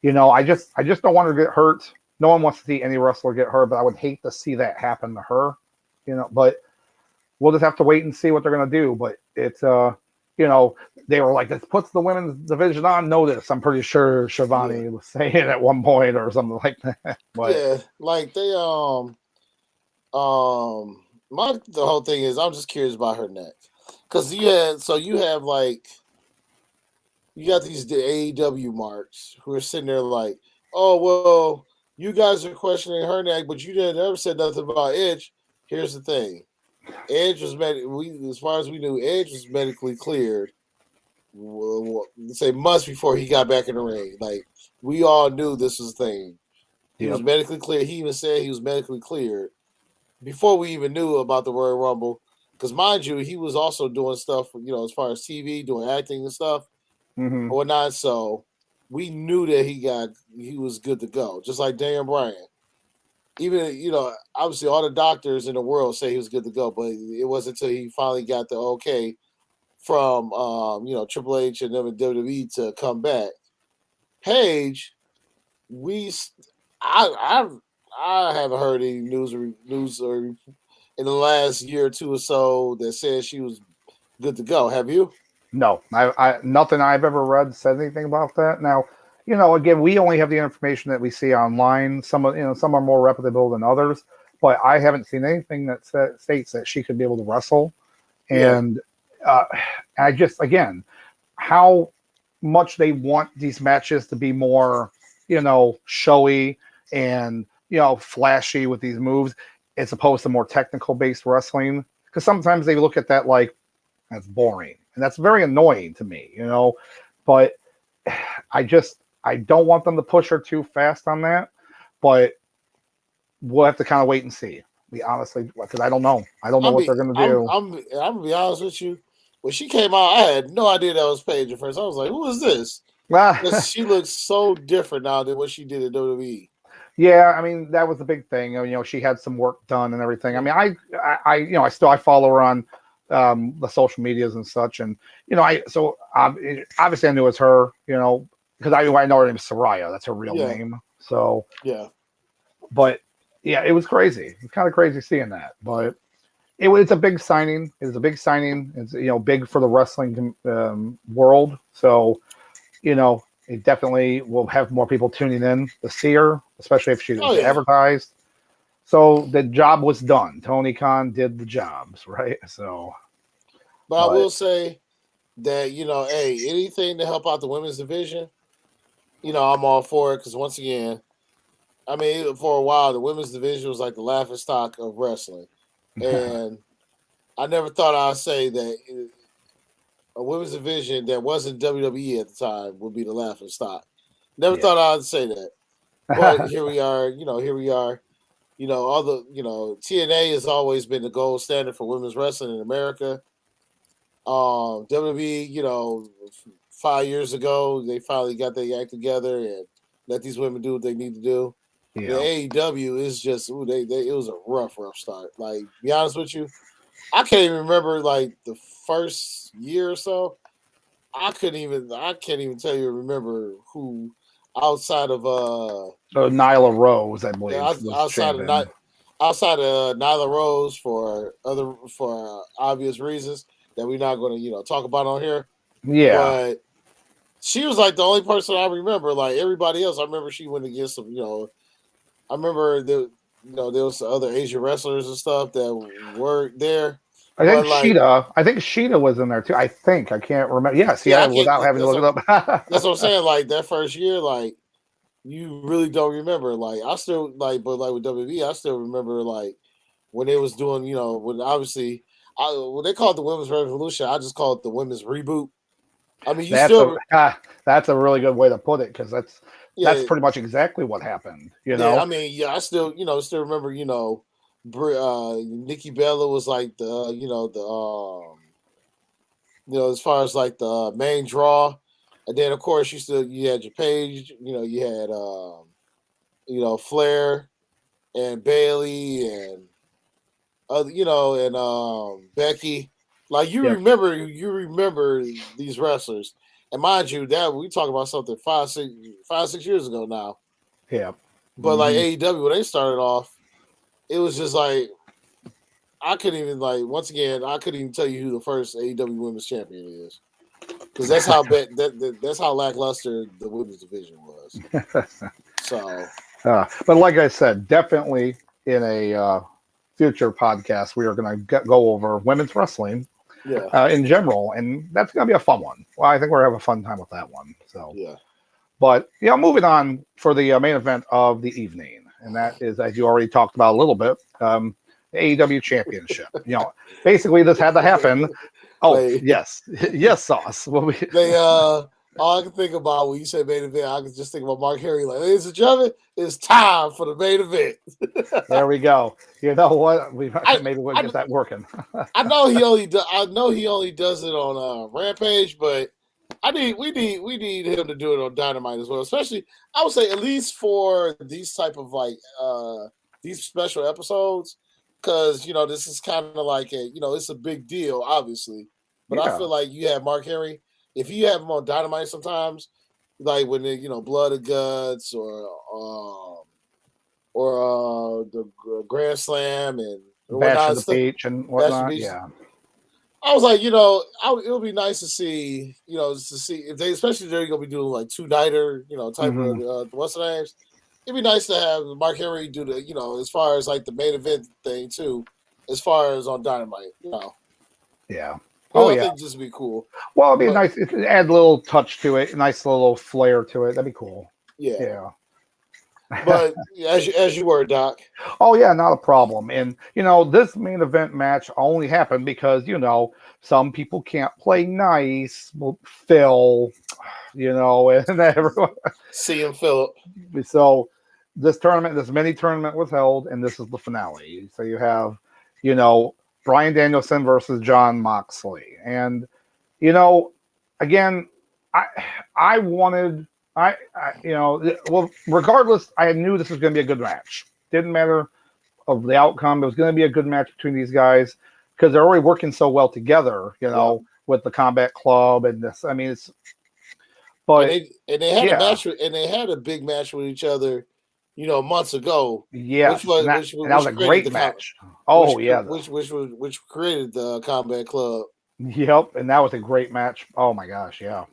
you know, I just don't want her to get hurt. No one wants to see any wrestler get hurt, but I would hate to see that happen to her. You know, but we'll just have to wait and see what they're gonna do. But it's you know, they were like, this puts the women's division on notice. I'm pretty sure Shivani was saying at one point or something like that. But yeah, like they the whole thing is I'm just curious about her neck. Because you have like you got these AEW marks who are sitting there like, oh well, you guys are questioning her neck, but you didn't ever said nothing about Edge. Here's the thing. Edge was as far as we knew, Edge was medically cleared. Say months before he got back in the ring. Like we all knew this was a thing. He was medically cleared. He even said he was medically cleared before we even knew about the Royal Rumble. Because mind you, he was also doing stuff, you know, as far as TV, doing acting and stuff or whatnot. So we knew that he was good to go, just like Daniel Bryan. Even, you know, obviously all the doctors in the world say he was good to go, but it wasn't until he finally got the okay from you know, Triple H and them in WWE to come back. Paige, I haven't heard any news or in the last year or two or so that says she was good to go. Have you? no, I nothing I've ever read said anything about that. Now, you know, again, we only have the information that we see online. Some are more reputable than others, but I haven't seen anything that states that she could be able to wrestle. And I just, again, how much they want these matches to be more, you know, showy and, you know, flashy with these moves as opposed to more technical based wrestling. Because sometimes they look at that like that's boring, and that's very annoying to me, you know. But I don't want them to push her too fast on that. But we'll have to kind of wait and see. We honestly, because I don't know. I don't know what they're going to do. I'm gonna be honest with you. When she came out, I had no idea that was Paige at first. I was like, "Who is this?" She looks so different now than what she did at WWE. Yeah, I mean that was the big thing. You know, she had some work done and everything. I mean, you know, I follow her on the social medias and such, and you know, obviously I knew it was her. You know, because I know her name is Soraya. That's her real name. So but yeah, it was crazy. It's kind of crazy seeing that, but it's a big signing. It's a big signing. It's, you know, big for the wrestling world. So, you know, it definitely will have more people tuning in to see her, especially if she's advertised. So the job was done. Tony Khan did the jobs, right? So, but I will say that, you know, hey, anything to help out the women's division, you know, I'm all for it. Because once again, I mean, for a while, the women's division was like the laughing stock of wrestling. And I never thought I'd say that a women's division that wasn't WWE at the time would be the laughing stock. Never thought I'd say that. But here we are, you know, You know, all the, you know, TNA has always been the gold standard for women's wrestling in America. WWE, you know, 5 years ago, they finally got their act together and let these women do what they need to do. The AEW is just, it was a rough start. Like, be honest with you, I can't even remember like the first year or so. I can't even tell you remember who outside of Nyla Rose, I believe, outside of Nyla Rose for obvious reasons that we're not going to, you know, talk about on here. Yeah, but she was like the only person I remember. Like everybody else, I remember she went against some, you know. I remember there was other Asian wrestlers and stuff that were there. I think Sheeta was in there too. I can't remember. Yes, without having to look it up. That's what I'm saying. Like that first year, like you really don't remember. Like I still like, but like with WWE, I still remember like when they was doing, you know, when obviously when they called it the Women's Revolution, I just call it the Women's Reboot. I mean, that's a really good way to put it because that's pretty much exactly what happened. You know, I mean, yeah, I still remember, Nikki Bella was like as far as like the main draw, and then of course you had your Paige, you had Flair and Bailey and Becky. Like you remember these wrestlers, and mind you, that we talk about something 5-6 years ago now. Yeah. But like AEW, when they started off, it was just like I couldn't even I couldn't even tell you who the first AEW Women's Champion is, because that's how bad that's how lackluster the women's division was. So, but like I said, definitely in a future podcast, we are going to go over women's wrestling, in general, and that's going to be a fun one. Well, I think we're having a fun time with that one. So, but moving on for the main event of the evening, and that is, as you already talked about a little bit, the AEW Championship. Basically, this had to happen. Oh, yes, Sauce. All I can think about when you say main event, I can just think about Mark Henry. Like, ladies and gentlemen, it's time for the main event. There we go. You know what? Maybe we'll get that working. I know he only does it on Rampage, but we need him to do it on Dynamite as well. Especially, I would say at least for these type of these special episodes, because this is kind of like it's a big deal, obviously. But I feel like you have Mark Henry. If you have him on Dynamite sometimes, like when they, Blood and Guts or the Grand Slam and Bash of the Beach and whatnot. Yeah. I was like, it'll be nice to see, if they, especially if they're going to be doing like 2-nighter, type of what's the names. It'd be nice to have Mark Henry do the, as far as like the main event thing too, as far as on Dynamite, Yeah. I think this would be cool. Well, it'd be nice. It'd add a little touch to it, a nice little flair to it. That'd be cool. Yeah. But as you were, Doc. Oh yeah, not a problem. And this main event match only happened because some people can't play nice. Phil, and everyone. CM Phillip. So this mini tournament was held, and this is the finale. So you have, Bryan Danielson versus Jon Moxley. And, again, regardless, I knew this was going to be a good match. Didn't matter of the outcome. It was going to be a good match between these guys because they're already working so well together, with the Combat Club and this. I mean, they had a match, and they had a big match with each other, months ago. Yes, that was a great match. Which created the Combat Club. Yep, and that was a great match. Oh my gosh, yeah.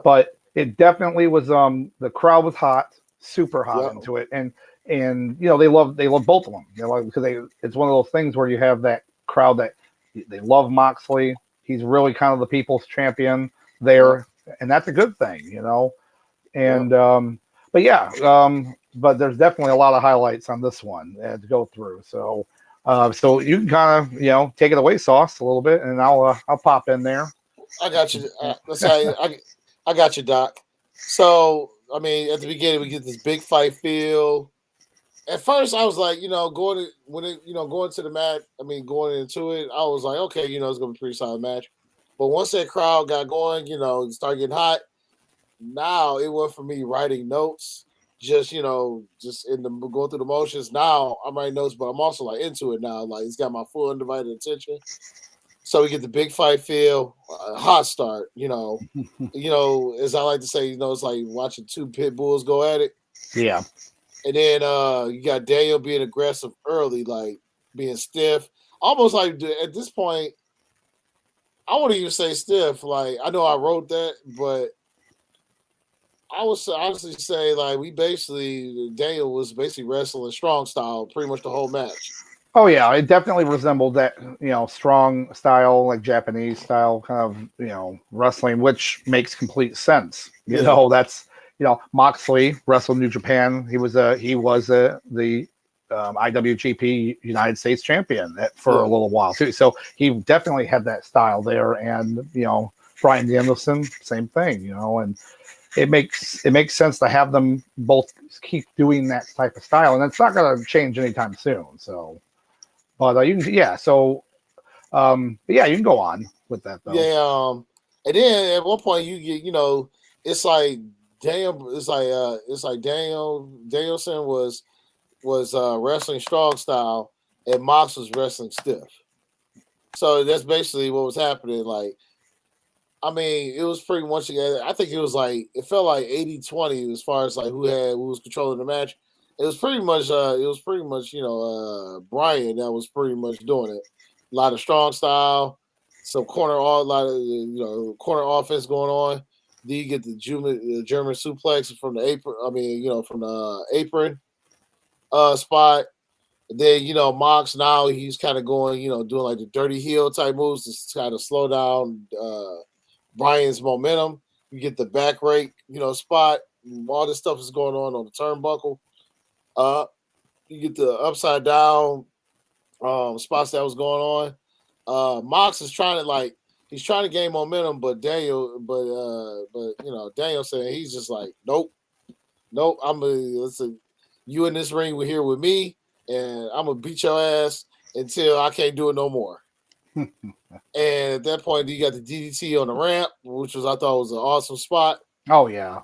But it definitely was. The crowd was hot, super hot into it, and they love both of them. Because it's one of those things where you have that crowd that they love Moxley. He's really kind of the people's champion there, and that's a good thing, And but there's definitely a lot of highlights on this one to go through. So you can kind of take it away, Sauce, a little bit, and I'll pop in there. I got you. I got you, Doc. So I mean, at the beginning, we get this big fight feel. At first, I was like, going to the match. I mean, going into it, I was like, okay, it's gonna be a pretty solid match. But once that crowd got going, started getting hot. Now it went from me writing notes, just in the going through the motions. Now I'm writing notes, but I'm also like into it now. Like it's got my full undivided attention. So we get the big fight feel, hot start. As I like to say, it's like watching two pit bulls go at it. Yeah. And then you got Daniel being aggressive early, like being stiff, almost like at this point. I wouldn't even say stiff. Like I know I wrote that, but I would honestly say like Daniel was basically wrestling strong style pretty much the whole match. Oh yeah, it definitely resembled that strong style, like Japanese style kind of wrestling, which makes complete sense. That's Moxley wrestled New Japan. He was the IWGP United States champion for a little while too. So he definitely had that style there. And Bryan Danielson, same thing. And it makes sense to have them both keep doing that type of style, and it's not going to change anytime soon. So, but you can, yeah. So, but yeah, you can go on with that though. Yeah. And then at one point you get, it's like Danielson was wrestling strong style, and Mox was wrestling stiff. So that's basically what was happening. Like, I mean, it was pretty much. I think it felt like 80-20 as far as like who was controlling the match. It was pretty much. Brian that was pretty much doing it. A lot of strong style, some corner, a lot of corner offense going on. Then you get the German suplex from the apron. I mean, from the apron spot. Then Mox now he's kind of going, doing like the dirty heel type moves to kind of slow down Brian's momentum. You get the back rake, spot. All this stuff is going on the turnbuckle. You get the upside down spots that was going on. Mox is trying to he's trying to gain momentum, but Daniel saying he's just like, nope. You in this ring, we're here with me, and I'm gonna beat your ass until I can't do it no more. And at that point, you got the DDT on the ramp, which I thought was an awesome spot. Oh yeah,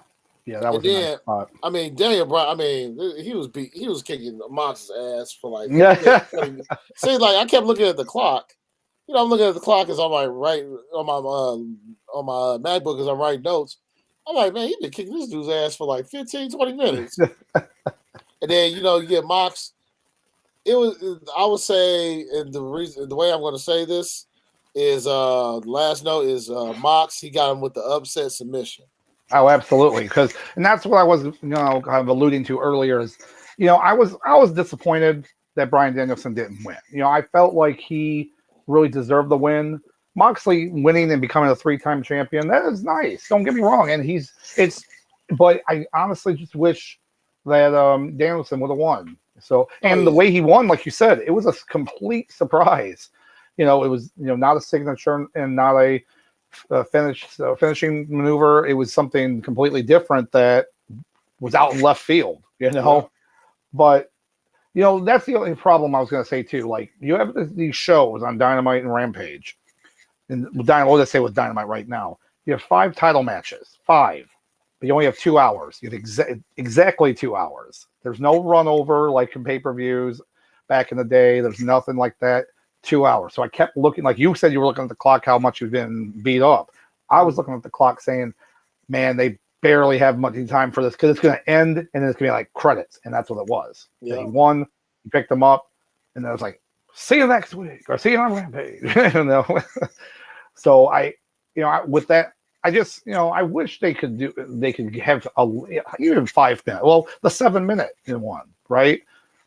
that was a nice spot. I mean, Daniel Bryan. I mean, he was kicking Mox's ass for like. See, like I kept looking at the clock. I'm looking at the clock as I'm like on my MacBook as I'm writing notes. I'm like, man, he's been kicking this dude's ass for like 15, 20 minutes. And then you get Mox. I would say, and the way I'm going to say this is last note is Mox. He got him with the upset submission. Oh, absolutely, and that's what I was kind of alluding to earlier. Is I was disappointed that Bryan Danielson didn't win. I felt like he really deserved the win. Moxley winning and becoming a 3-time champion, that is nice. Don't get me wrong, and but I honestly just wish that Danielson would have won. So, and the way he won, like you said, it was a complete surprise. It was not a signature and not a finishing maneuver. It was something completely different that was out in left field. Yeah. But that's the only problem I was going to say too. Like you have these shows on Dynamite and Rampage, and we'll just say with Dynamite right now, you have 5 title matches, 5. But you only have 2 hours. You have exactly 2 hours. There's no run over like in pay-per-views back in the day. There's nothing like that. 2 hours. So I kept looking, like you said, you were looking at the clock, how much you've been beat up. I was looking at the clock saying, man, they barely have much time for this because it's going to end and then it's going to be like credits. And that's what it was. Yeah. He won, he picked them up, and then it was like, see you next week or see you on Rampage. So with that, I just, I wish they could have even 5 minutes. Well, the 7-minute in one, right?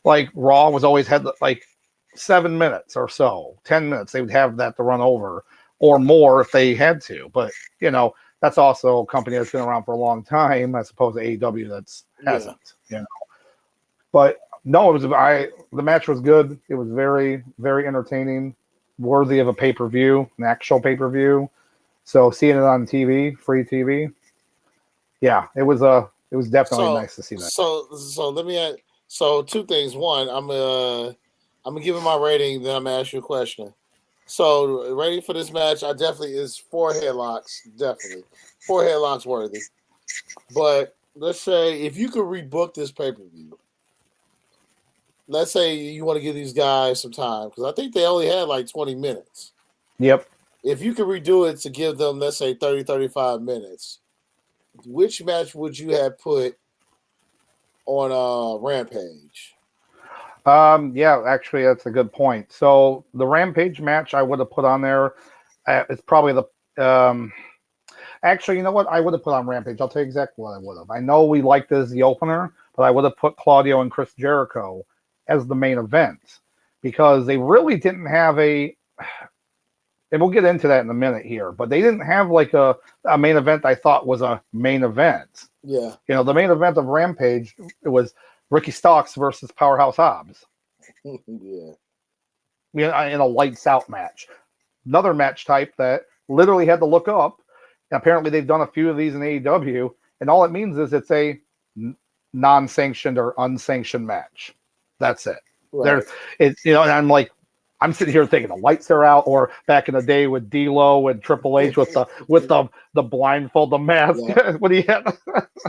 Like Raw was always had like 7 minutes or so, 10 minutes. They would have that to run over or more if they had to. But, that's also a company that's been around for a long time, as opposed to AEW that's hasn't, But no, the match was good. It was very, very entertaining, worthy of a pay-per-view, an actual pay-per-view. So seeing it on TV, free TV, it was definitely nice to see that. So let me add. So 2 things. One, I'm gonna give it my rating, then I'm gonna ask you a question. So rating for this match, I definitely is 4 headlocks. Definitely 4 headlocks worthy. But let's say if you could rebook this pay-per-view, let's say you want to give these guys some time because I think they only had like 20 minutes. Yep. If you could redo it to give them, let's say 30, 35 minutes, which match would you have put on Rampage? Actually, that's a good point. So the Rampage match I would have put on there. It's probably the. Actually, you know what? I would have put on Rampage. I'll tell you exactly what I would have. I know we liked this as the opener, but I would have put Claudio and Chris Jericho as the main event because they really didn't have a. And we'll get into that in a minute here, but they didn't have like a main event I thought was a main event. Yeah. The main event of Rampage, it was Ricky Starks versus Powerhouse Hobbs. Yeah. In a lights out match. Another match type that literally had to look up. And apparently they've done a few of these in AEW, and all it means is it's a non-sanctioned or unsanctioned match. That's it. Right. There's it's and I'm sitting here thinking the lights are out, or back in the day with D'Lo and Triple H with the blindfold, the mask. Yeah. What do you have?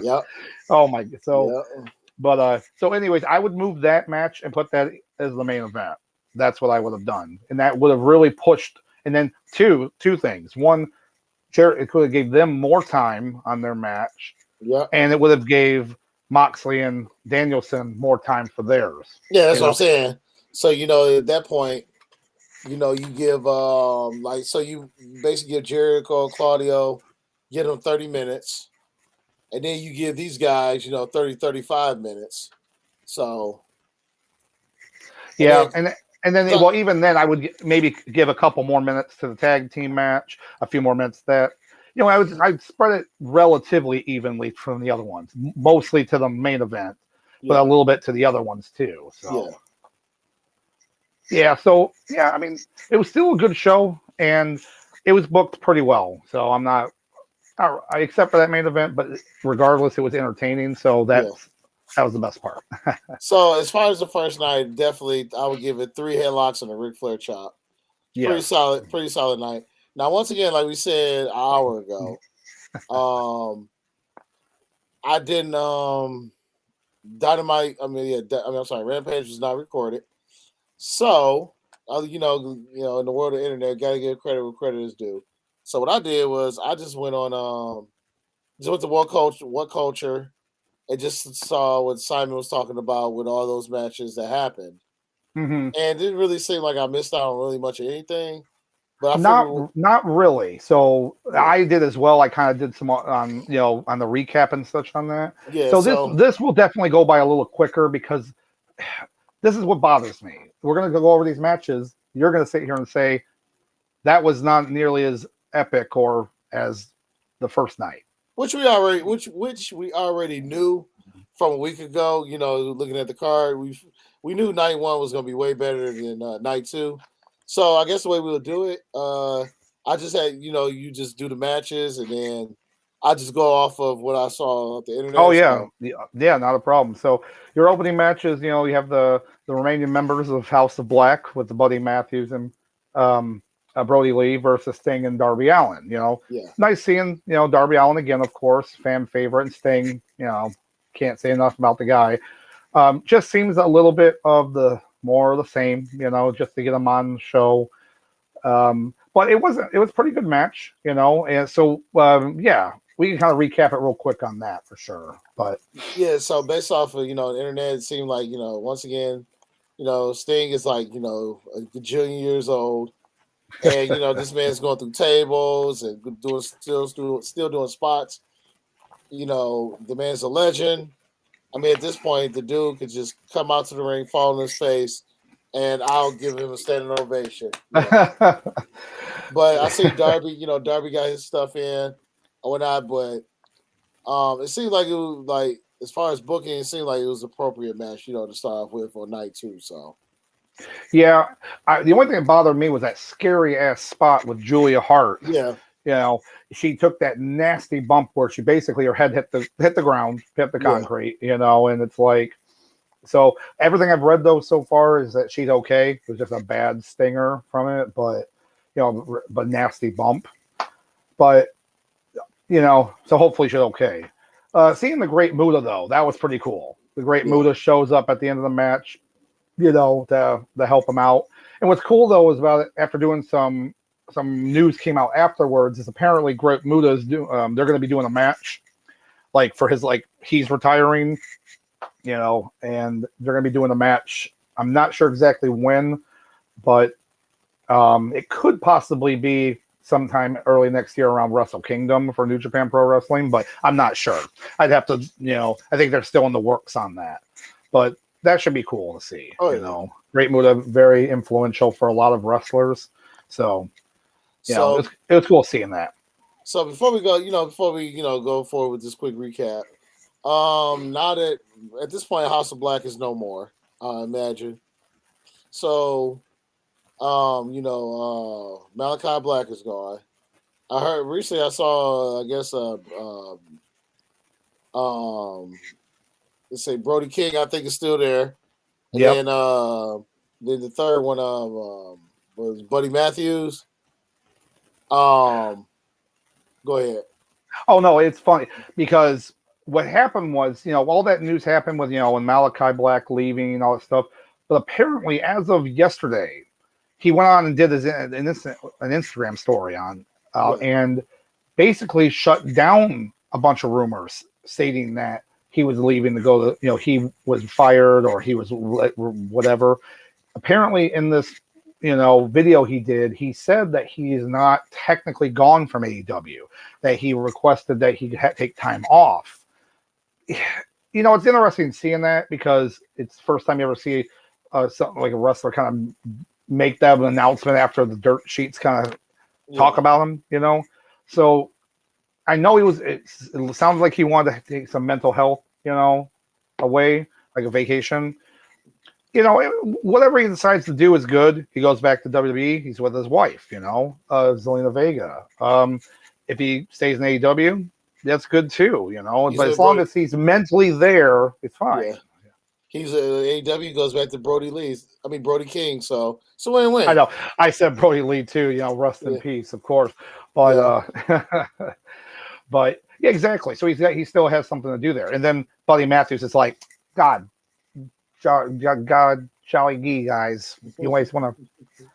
Yep. Oh my! So, Yep. but so anyways, I would move that match and put that as the main event. That's what I would have done, and that would have really pushed. And then two things. One, it could have gave them more time on their match, and it would have gave Moxley and Danielson more time for theirs. Yeah, that's what I'm saying. So at that point, you give so you basically give Jericho, Claudio, get them 30 minutes, and then you give these guys 30, 35 minutes. So and then well, even then I would maybe give a couple more minutes to the tag team match, a few more minutes that I'd spread it relatively evenly from the other ones, mostly to the main event, but a little bit to the other ones too. So I mean, it was still a good show, and it was booked pretty well. So I'm not, except for that main event, but regardless, it was entertaining. So that was the best part. So as far as the first night, definitely I would give it 3 headlocks and a Ric Flair chop. Pretty solid night. Now, once again, like we said an hour ago, I didn't Dynamite. I'm sorry, Rampage was not recorded. So, in the world of the internet, got to give credit where credit is due. So what I did was I just went on, just went to What Culture, and just saw what Simon was talking about with all those matches that happened. Mm-hmm. And it didn't really seem like I missed out on really much of anything. But not really. So I did as well. I kind of did some on on the recap and such on that. Yeah. So this will definitely go by a little quicker because this is what bothers me. We're gonna go over these matches. You're gonna sit here and say that was not nearly as epic or as the first night, which we already knew from a week ago. Looking at the card, we knew night 1 was gonna be way better than night 2. So I guess the way we'll do it, I just had you just do the matches, and then I just go off of what I saw on the internet. Oh yeah, yeah, not a problem. So your opening matches, you have the remaining members of House of Black with the Buddy Matthews and Brody Lee versus Sting and Darby Allin. Nice seeing Darby Allin again, of course, fan favorite, and Sting. Can't say enough about the guy. Just seems a little bit of the more of the same, just to get him on the show. But it was a pretty good match, and so we can kind of recap it real quick on that for sure. But so based off of the internet, it seemed like once again, Sting is like a gajillion years old, and this man's going through tables and still doing spots. The man's a legend. I mean, at this point, the dude could just come out to the ring, fall on his face, and I'll give him a standing ovation. But I see Darby, Darby got his stuff in or whatnot, but it seemed like it was like, as far as booking, it seemed like it was an appropriate match, to start off with for night 2. So yeah, the only thing that bothered me was that scary ass spot with Julia Hart. Yeah. She took that nasty bump where she basically her head hit the ground, hit the concrete, and it's like, so everything I've read though so far is that she's okay. It was just a bad stinger from it, but but nasty bump. But so hopefully she's okay. Seeing the Great Muta though, that was pretty cool. The Great Muta shows up at the end of the match, to help him out. And what's cool though is about it, after doing some news came out afterwards, is apparently Great Muta is they're going to be doing a match, like for his he's retiring, and they're going to be doing a match. I'm not sure exactly when, but it could possibly be sometime early next year around Wrestle Kingdom for New Japan Pro Wrestling, but I'm not sure. I'd have to, I think they're still in the works on that, but that should be cool to see. Great Muta, very influential for a lot of wrestlers, so. It was cool seeing that. So before we go, go forward with this quick recap. Now that at this point, House of Black is no more, I imagine. So, Malachi Black is gone. I heard recently. I saw, I guess, Let's say Brody King, I think is still there, and Yep. then the third one was Buddy Matthews. Go ahead. Oh no, it's funny because what happened was, all that news happened with, when Malachi Black leaving and all that stuff. But apparently, as of yesterday, he went on and did an Instagram story on, and basically shut down a bunch of rumors stating that he was leaving to go to, he was fired or he was whatever. Apparently, in this, video he did, he said that he is not technically gone from AEW, that he requested that he take time off. It's interesting seeing that because it's the first time you ever see something like a wrestler kind of make that announcement after the dirt sheets kind of talk about him, So I know it sounds like he wanted to take some mental health, away, like a vacation. Whatever he decides to do is good. He goes back to WWE. He's with his wife, Zelina Vega. If he stays in AEW, that's good too, But as long as he's mentally there, it's fine. Yeah. He's AEW goes back to Brody King. So it's a win-win. I know. I said Brody Lee too. Rest in peace, of course. But but yeah, exactly. So he still has something to do there. And then Buddy Matthews is like, God, Charlie Gee, guys, you always want to.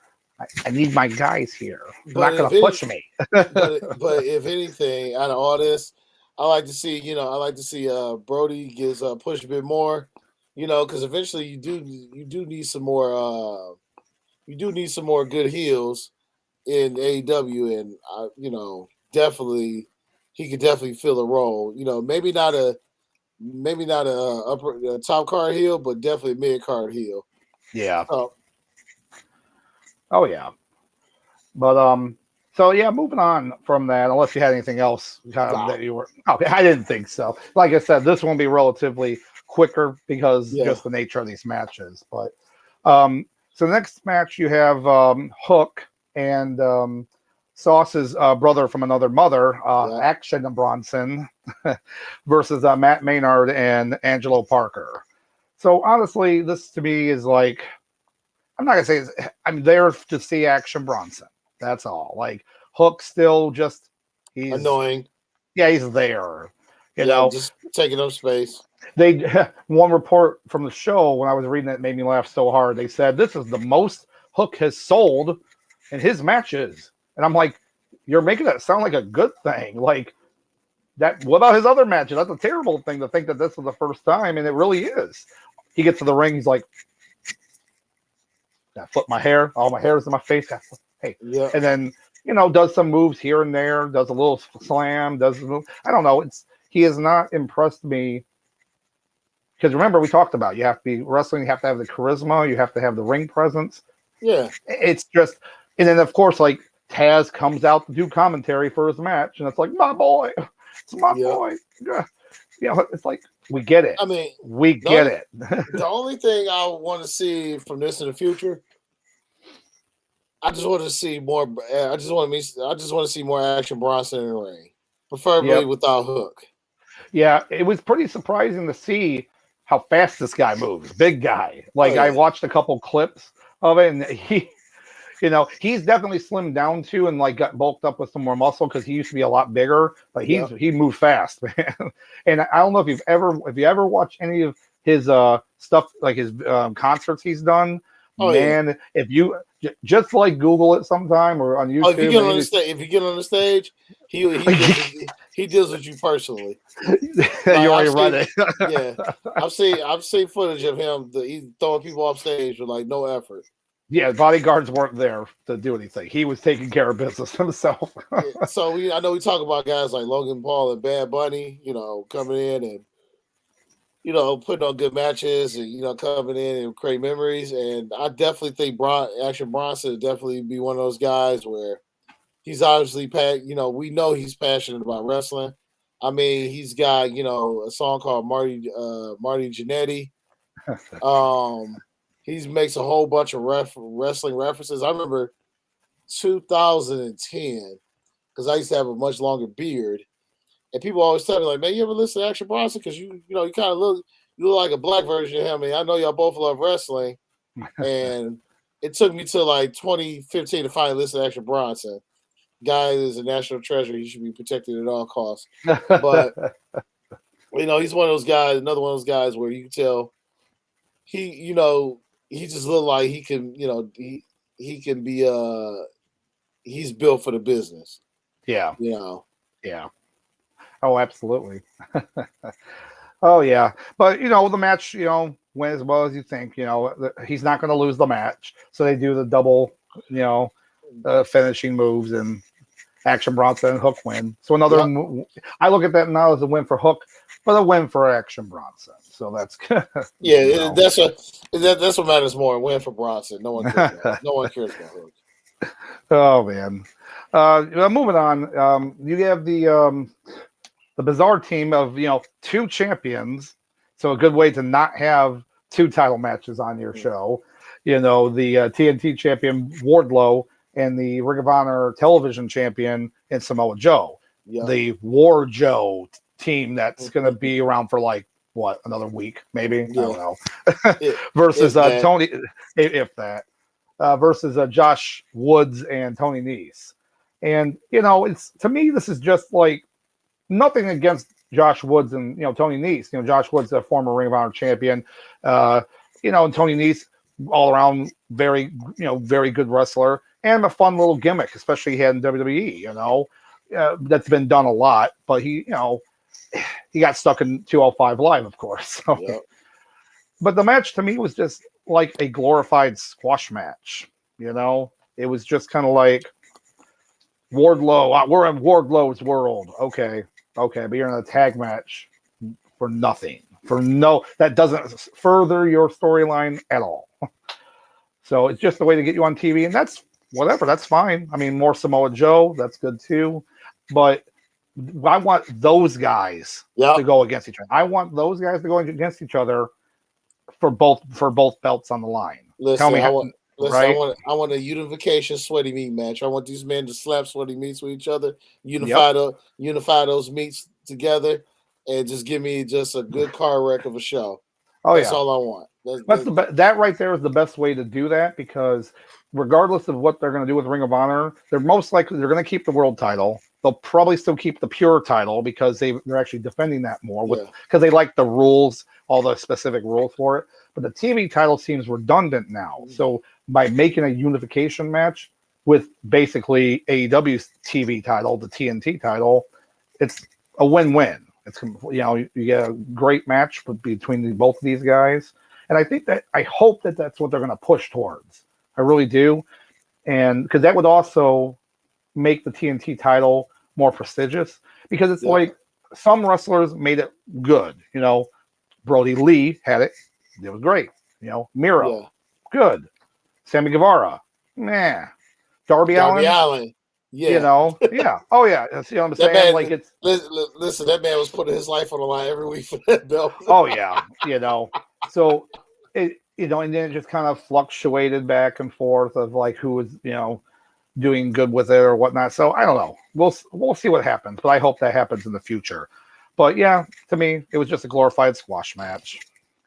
I need my guys here. They're not going to push me. but if anything, out of all this, I like to see Brody gets pushed a bit more, because eventually you do need some more good heels in AEW, and definitely he could definitely fill a role. Maybe not a upper top card heel, but definitely a mid card heel. Yeah. Oh yeah. But so yeah, moving on from that, unless you had anything else that you were. Okay, I didn't think so. Like I said, this one will be relatively quicker because just the nature of these matches. But so next match you have Hook and Sauce's brother from another mother, Action Bronson, versus Matt Maynard and Angelo Parker. So honestly, this to me is like, I'm not gonna say I'm there to see Action Bronson. That's all. Like Hook still he's annoying. Yeah, he's there. You know, just taking up space. One report from the show when I was reading it made me laugh so hard. They said this is the most Hook has sold in his matches. And I'm like, you're making that sound like a good thing. Like that. What about his other matches? That's a terrible thing to think that this is the first time, and it really is. He gets to the ring, he's like, I flip my hair, all my hair is in my face. Hey, and then does some moves here and there, does a little slam, I don't know. He has not impressed me. Because remember, we talked about you have to be wrestling, you have to have the charisma, you have to have the ring presence. Yeah, it's just, and then of course, like Taz comes out to do commentary for his match, and it's like, my boy, it's my boy. It's like we get it. I mean, we get it. The only thing I want to see from this in the future, I just want to see more. I just want to see more Action Bronson in the ring, preferably without Hook. Yeah, it was pretty surprising to see how fast this guy moves. Big guy. Like I watched a couple clips of it, and he's definitely slimmed down too, and like got bulked up with some more muscle because he used to be a lot bigger. But he moved fast, man. And I don't know if you ever watched any of his stuff, like his concerts he's done. If you just like Google it sometime or on YouTube. If you get on the stage, he deals with you personally. You already read it. Yeah, I've seen footage of him. He's throwing people off stage with like no effort. Yeah, bodyguards weren't there to do anything. He was taking care of business himself. So I know we talk about guys like Logan Paul and Bad Bunny, coming in and putting on good matches and coming in and create memories. And I definitely think Action Bronson would definitely be one of those guys where he's obviously we know he's passionate about wrestling. I mean, he's got a song called Marty Jannetty. He makes a whole bunch of wrestling references. I remember 2010 because I used to have a much longer beard, And people always tell me, like, man, you ever listen to Action Bronson? Because you kind of look like a black version of him. I mean, I know y'all both love wrestling, and it took me to like 2015 to finally listen to Action Bronson. Guy is a national treasure. He should be protected at all costs. But he's one of those guys. Another one of those guys where you can tell he just look like he can. He can be. He's built for the business. Yeah. Yeah. Oh, absolutely. Oh, yeah. But, the match, went as well as you think. He's not going to lose the match. So they do the double, finishing moves, and Action Bronson and Hook win. So I look at that now as a win for Hook, but a win for Action Bronson. So that's good. Yeah, that's what matters more. A win for Bronson. No one cares about Hook. Oh, man. Moving on. You have the bizarre team of, two champions. So a good way to not have two title matches on your show. The TNT champion Wardlow and the Ring of Honor television champion in Samoa Joe. Yep. The War Joe team that's going to be around for like, what, another week, maybe? Yeah. I don't know. Versus Tony, if that. Versus Josh Woods and Tony Nese. And, it's, to me, this is just like nothing against Josh Woods and, Tony Nese. Josh Woods, a former Ring of Honor champion, and Tony Nese, all around very good wrestler and a fun little gimmick, especially he had in WWE, that's been done a lot, but he got stuck in 205 Live, of course. So. Yep. But the match to me was just like a glorified squash match. It was just kind of like Wardlow. We're in Wardlow's world. Okay, but you're in a tag match for nothing. That doesn't further your storyline at all. So it's just a way to get you on TV, and that's whatever. That's fine. I mean, more Samoa Joe, that's good too. But I want those guys to go against each other. I want those guys to go against each other for both belts on the line. Listen, Tell me I want a unification sweaty meat match. I want these men to slap sweaty meats with each other, unify those meats together, and just give me just a good car wreck of a show. That's all I want. That right there is the best way to do that, because regardless of what they're going to do with Ring of Honor, they're most likely they're going to keep the world title. They'll probably still keep the pure title because they're actually defending that more because they like the rules, all the specific rules for it. But the TV title seems redundant now. So by making a unification match with basically AEW's TV title, the TNT title, it's a win-win. It's you get a great match between both of these guys, and I hope that that's what they're going to push towards. I really do, and because that would also make the TNT title more prestigious, because it's like some wrestlers made it good. Brody Lee had it; it was great. Miro, good. Sammy Guevara, Darby Allin. Oh yeah. That's what I'm saying. Man, listen, that man was putting his life on the line every week for that belt. Oh yeah. So it, and then it just kind of fluctuated back and forth of like who was, doing good with it or whatnot. So I don't know. We'll see what happens, but I hope that happens in the future. But yeah, to me, it was just a glorified squash match.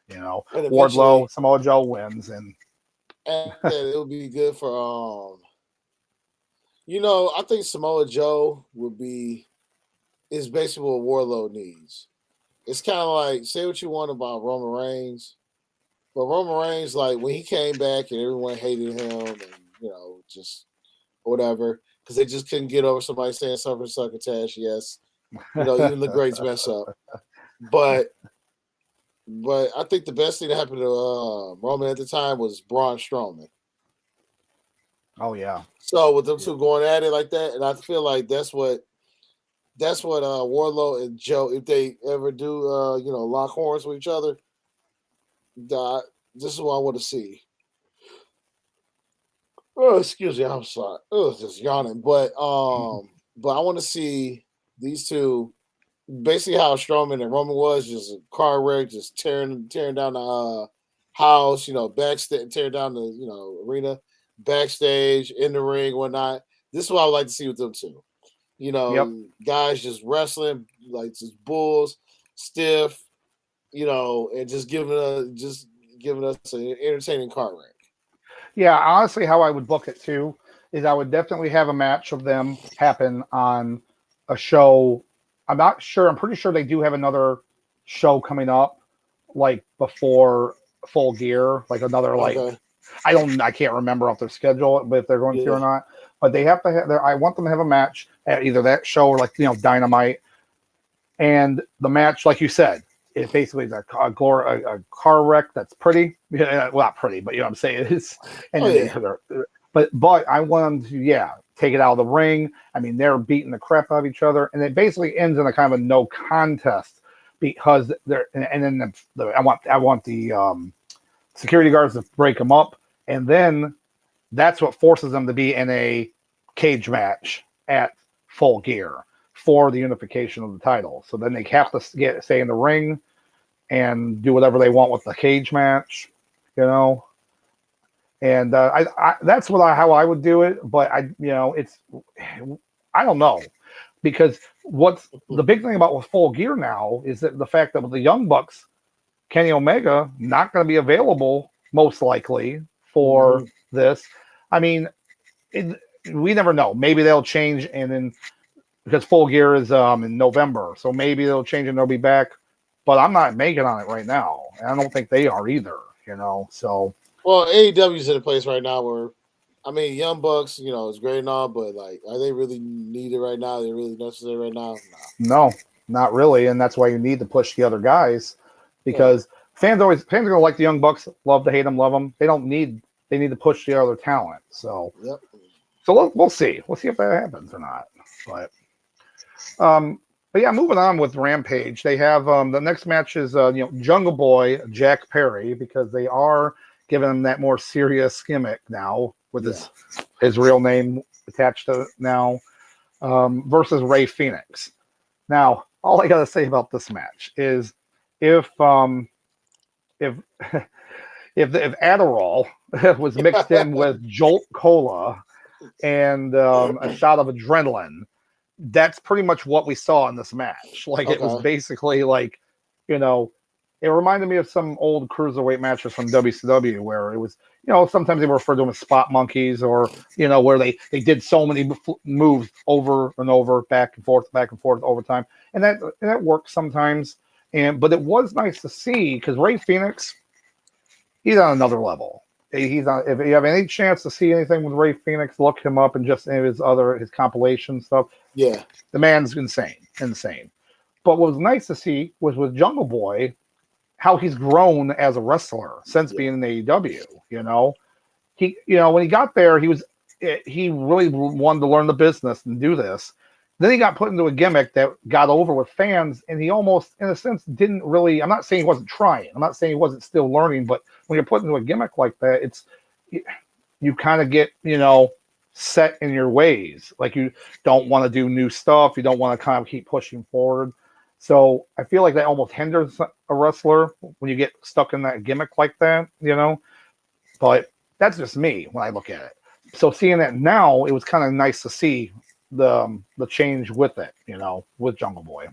Wardlow, Samoa Joe wins, and it would be good for I think Samoa Joe is basically what Wardlow needs. It's kind of like, say what you want about Roman Reigns, but Roman Reigns, like when he came back and everyone hated him and, just whatever, because they just couldn't get over somebody saying something succotash. Yes. Even the greats mess up. But I think the best thing that happened to Roman at the time was Braun Strowman. Oh yeah. So with them two going at it like that, and I feel like that's what Wardlow and Joe, if they ever do lock horns with each other, this is what I want to see. Oh, excuse me, I'm sorry. Oh, just yawning. But I want to see these two, basically how Strowman and Roman was, just a car wreck, just tearing down the house, backstage, tearing down the arena, backstage, in the ring, whatnot. This is what I would like to see with them two. You Yep. know, guys just wrestling like just bulls, stiff. You know, and just giving us an entertaining car wreck. Yeah, honestly, how I would book it too is I would definitely have a match of them happen on a show. I'm not sure. I'm pretty sure they do have another show coming up, like before Full Gear, like another like Okay. I can't remember off their schedule, but if they're going to or Yeah. not. But they have to have I want them to have a match at either that show or like Dynamite. And the match, like you said, it basically is a car wreck that's pretty. Yeah, well, not pretty, but you know what I'm saying. It's and Oh then yeah. but I want them to take it out of the ring. I mean, they're beating the crap out of each other, and it basically ends in a kind of a no contest because they're and then I want the security guards to break them up, and then that's what forces them to be in a cage match at Full Gear for the unification of the title. So then they have to stay in the ring and do whatever they want with the cage match, you know. And that's how I would do it. But I don't know, because what's the big thing about with Full Gear now is that the fact that with the Young Bucks, Kenny Omega not going to be available most likely for this. I mean, we never know. Maybe they'll change, and then because Full Gear is in November, so maybe they'll change and they'll be back. But I'm not making on it right now, and I don't think they are either. You know, so Well, AEW's in a place right now where, I mean, Young Bucks, you know, is great and all, but like, are they really needed right now? Are they really necessary right now? no, not really, and that's why you need to push the other guys, Yeah. because fans are gonna like the Young Bucks, love to hate them, love them. They need to push the other talent. So Yep. we'll see. We'll see if that happens or not. But yeah, moving on with Rampage, they have the next match is Jungle Boy Jack Perry, because they are giving him that more serious gimmick now with his real name attached to it now, versus Ray Phoenix. Now, all I gotta say about this match is if if if Adderall was mixed in with Jolt Cola and a shot of adrenaline, that's pretty much what we saw in this match. Like, it was basically like, it reminded me of some old cruiserweight matches from WCW where it was, sometimes they were referred to them as spot monkeys, or, where they did so many moves over and over, back and forth over time. And that works sometimes. But it was nice to see, because Ray Phoenix, he's on another level. He's on. If you have any chance to see anything with Ray Phoenix, look him up and just his compilation stuff. Yeah, the man's insane. But what was nice to see was with Jungle Boy, how he's grown as a wrestler since being in AEW. He, when he got there, he really wanted to learn the business and do this. Then he got put into a gimmick that got over with fans, and he almost, in a sense, didn't really. I'm not saying he wasn't trying. I'm not saying he wasn't still learning. But when you're put into a gimmick like that, you kind of get, set in your ways. Like, you don't want to do new stuff. You don't want to kind of keep pushing forward. So I feel like that almost hinders a wrestler when you get stuck in that gimmick like that. But that's just me when I look at it. So seeing that now, it was kind of nice to see the change with it, with Jungle Boy.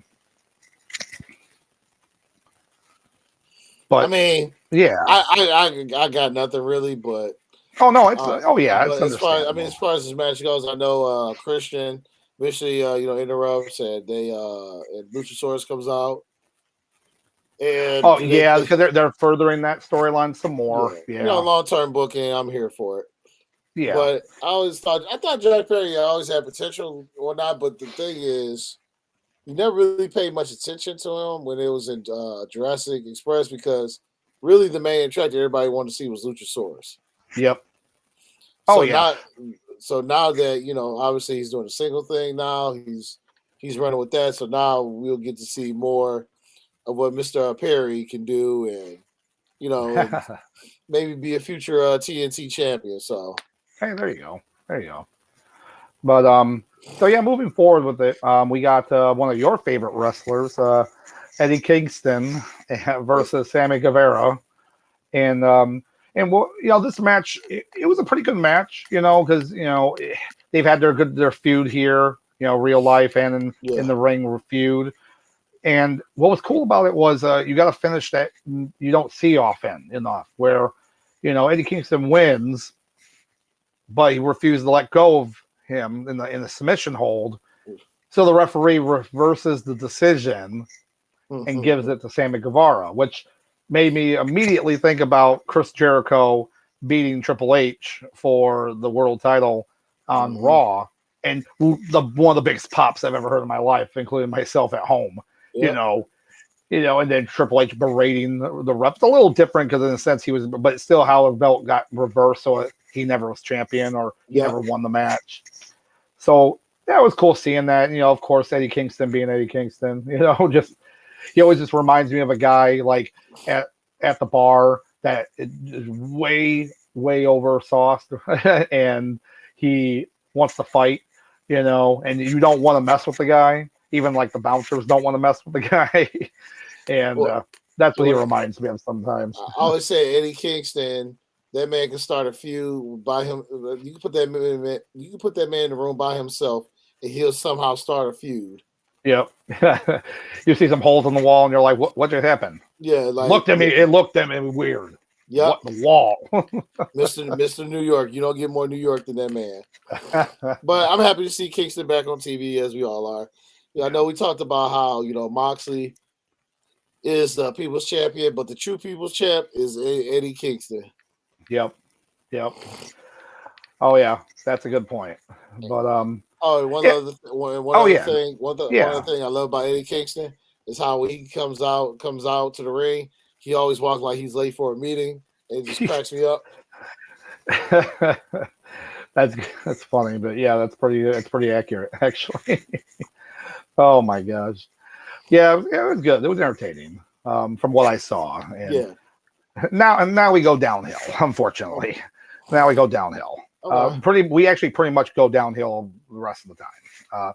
But I mean, yeah, I got nothing really, but oh no, it's it's understandable. as far as this match goes, I know Christian eventually interrupts, and and Luchasaurus comes out. And because they're furthering that storyline some more. Yeah. Long-term booking, I'm here for it. Yeah. But I thought Jack Perry always had potential or not, but the thing is, you never really paid much attention to him when it was in Jurassic Express, because really the main attraction everybody wanted to see was Luchasaurus. Yep. So now that obviously he's doing a single thing now, he's running with that. So now we'll get to see more of what Mr. Perry can do, and maybe be a future TNT champion. So hey, there you go. But so yeah, moving forward with it, we got one of your favorite wrestlers, Eddie Kingston versus Sammy Guevara, and this match, it was a pretty good match, because they've had their feud here, real life and in the ring feud. And what was cool about it was you got to finish that you don't see often enough, where Eddie Kingston wins, but he refused to let go of him in the submission hold. So the referee reverses the decision and gives it to Sammy Guevara, which made me immediately think about Chris Jericho beating Triple H for the world title on Raw, and one of the biggest pops I've ever heard in my life, including myself at home. Yep. And then Triple H berating the ref. It's a little different because in a sense he was, but still how the belt got reversed, so he never was champion or he never won the match. So that was cool seeing that. Of course, Eddie Kingston being Eddie Kingston. He always just reminds me of a guy like at the bar that is way over sauced, and he wants to fight, and you don't want to mess with the guy. Even like the bouncers don't want to mess with the guy, and that's what he reminds me of sometimes. I always say Eddie Kingston, that man can start a feud by him. You can put that man in the room by himself, and he'll somehow start a feud. Yep. You see some holes in the wall, and you're like, "What just happened?" Yeah, like looked at me. It looked at me weird. Yeah, what the wall, Mr. New York. You don't get more New York than that man. But I'm happy to see Kingston back on TV, as we all are. I know we talked about how Moxley is the People's Champion, but the true People's Champ is Eddie Kingston. Yep. Oh yeah, that's a good point. But one other thing I love about Eddie Kingston is how when he comes out to the ring, he always walks like he's late for a meeting, and it just cracks me up. That's funny, but yeah, that's pretty accurate actually. Oh my gosh. Yeah, it was good. It was entertaining from what I saw. And now we go downhill, unfortunately. Now we go downhill. We actually pretty much go downhill the rest of the time.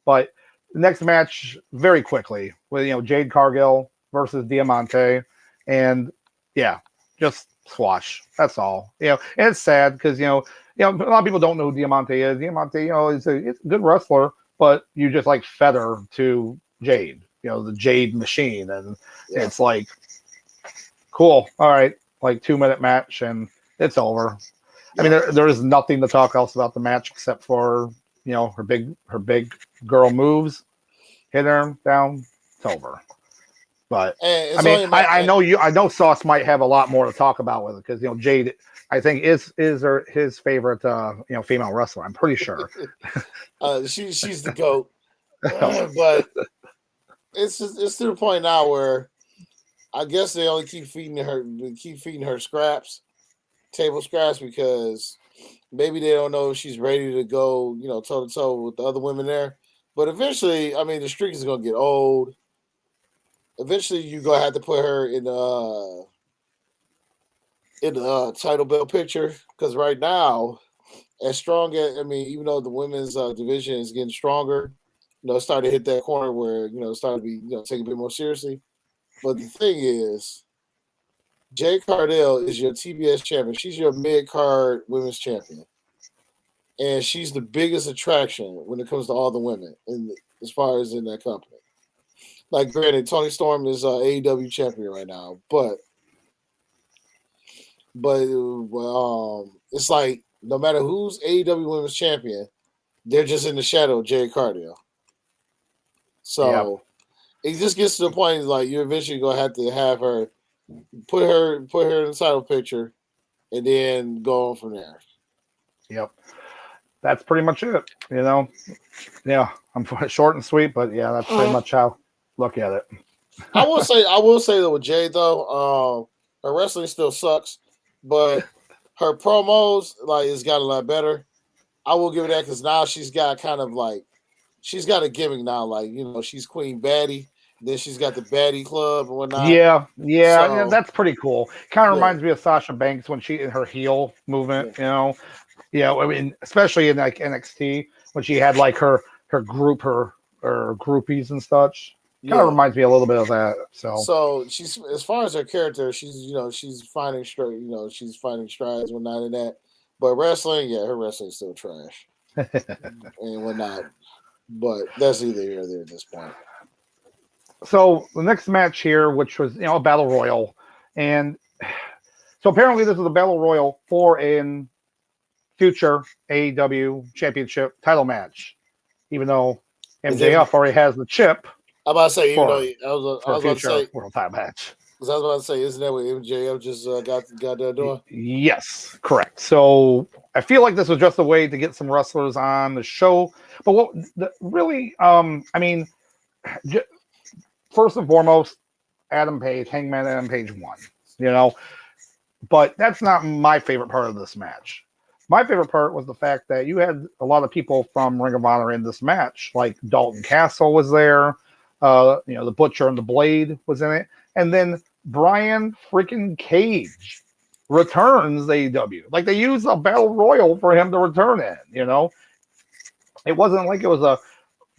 But the next match, very quickly, with Jade Cargill versus Diamante, and just squash. That's all. And it's sad because a lot of people don't know who Diamante is. Diamante, is a good wrestler, but you just like fed her to Jade, the Jade machine, and it's like cool. All right, like 2-minute match, and it's over. I mean, there is nothing to talk else about the match except for her big girl moves, hit her down, it's over. But I know Sauce might have a lot more to talk about with it because Jade, I think is his favorite female wrestler. I'm pretty sure. She's the GOAT, but it's to the point now where I guess they only keep feeding her scraps. Table scraps, because maybe they don't know if she's ready to go, toe to toe with the other women there. But eventually, I mean, the streak is gonna get old. Eventually, you're gonna have to put her in the title belt picture, because right now, as strong as even though the women's division is getting stronger, it's starting to hit that corner where it's starting to be taken a bit more seriously. But the thing is, Jade Cargill is your TBS champion. She's your mid-card women's champion. And she's the biggest attraction when it comes to all the women as far as in that company. Like, granted, Toni Storm is AEW champion right now, but it's like no matter who's AEW women's champion, they're just in the shadow of Jade Cargill. So it just gets to the point like you're eventually gonna have to have her put her in the title picture, and then go on from there. Yep, that's pretty much it. Yeah, I'm short and sweet, but yeah, that's pretty much how I look at it. I will say that with Jade though, her wrestling still sucks, but her promos has got a lot better. I will give her that because now she's got she's got a gimmick now, she's Queen Baddie. Then she's got the Baddie Club and whatnot. Yeah, that's pretty cool. Kind of reminds me of Sasha Banks when she in her heel movement. I mean, especially in like NXT when she had like her group, her groupies and such. Kind of reminds me a little bit of that. So she's, as far as her character, she's finding straight. She's finding strides and whatnot in that. But wrestling, her wrestling is still trash and whatnot. But that's either here or there at this point. So the next match here, which was a battle royal, and so apparently this is a battle royal for in future AEW championship title match, even though MJF already has the chip. I'm about to say, even though I was for a about to future say world title match. Because I was about to say, isn't that what MJF just got done doing? Yes, correct. So I feel like this was just a way to get some wrestlers on the show. But what really, I mean, first and foremost, Hangman Adam Page won, but that's not my favorite part of this match. My favorite part was the fact that you had a lot of people from Ring of Honor in this match, like Dalton Castle was there, the Butcher and the Blade was in it, and then Brian freaking Cage returns AEW. Like they used a battle royal for him to return in. It wasn't like it was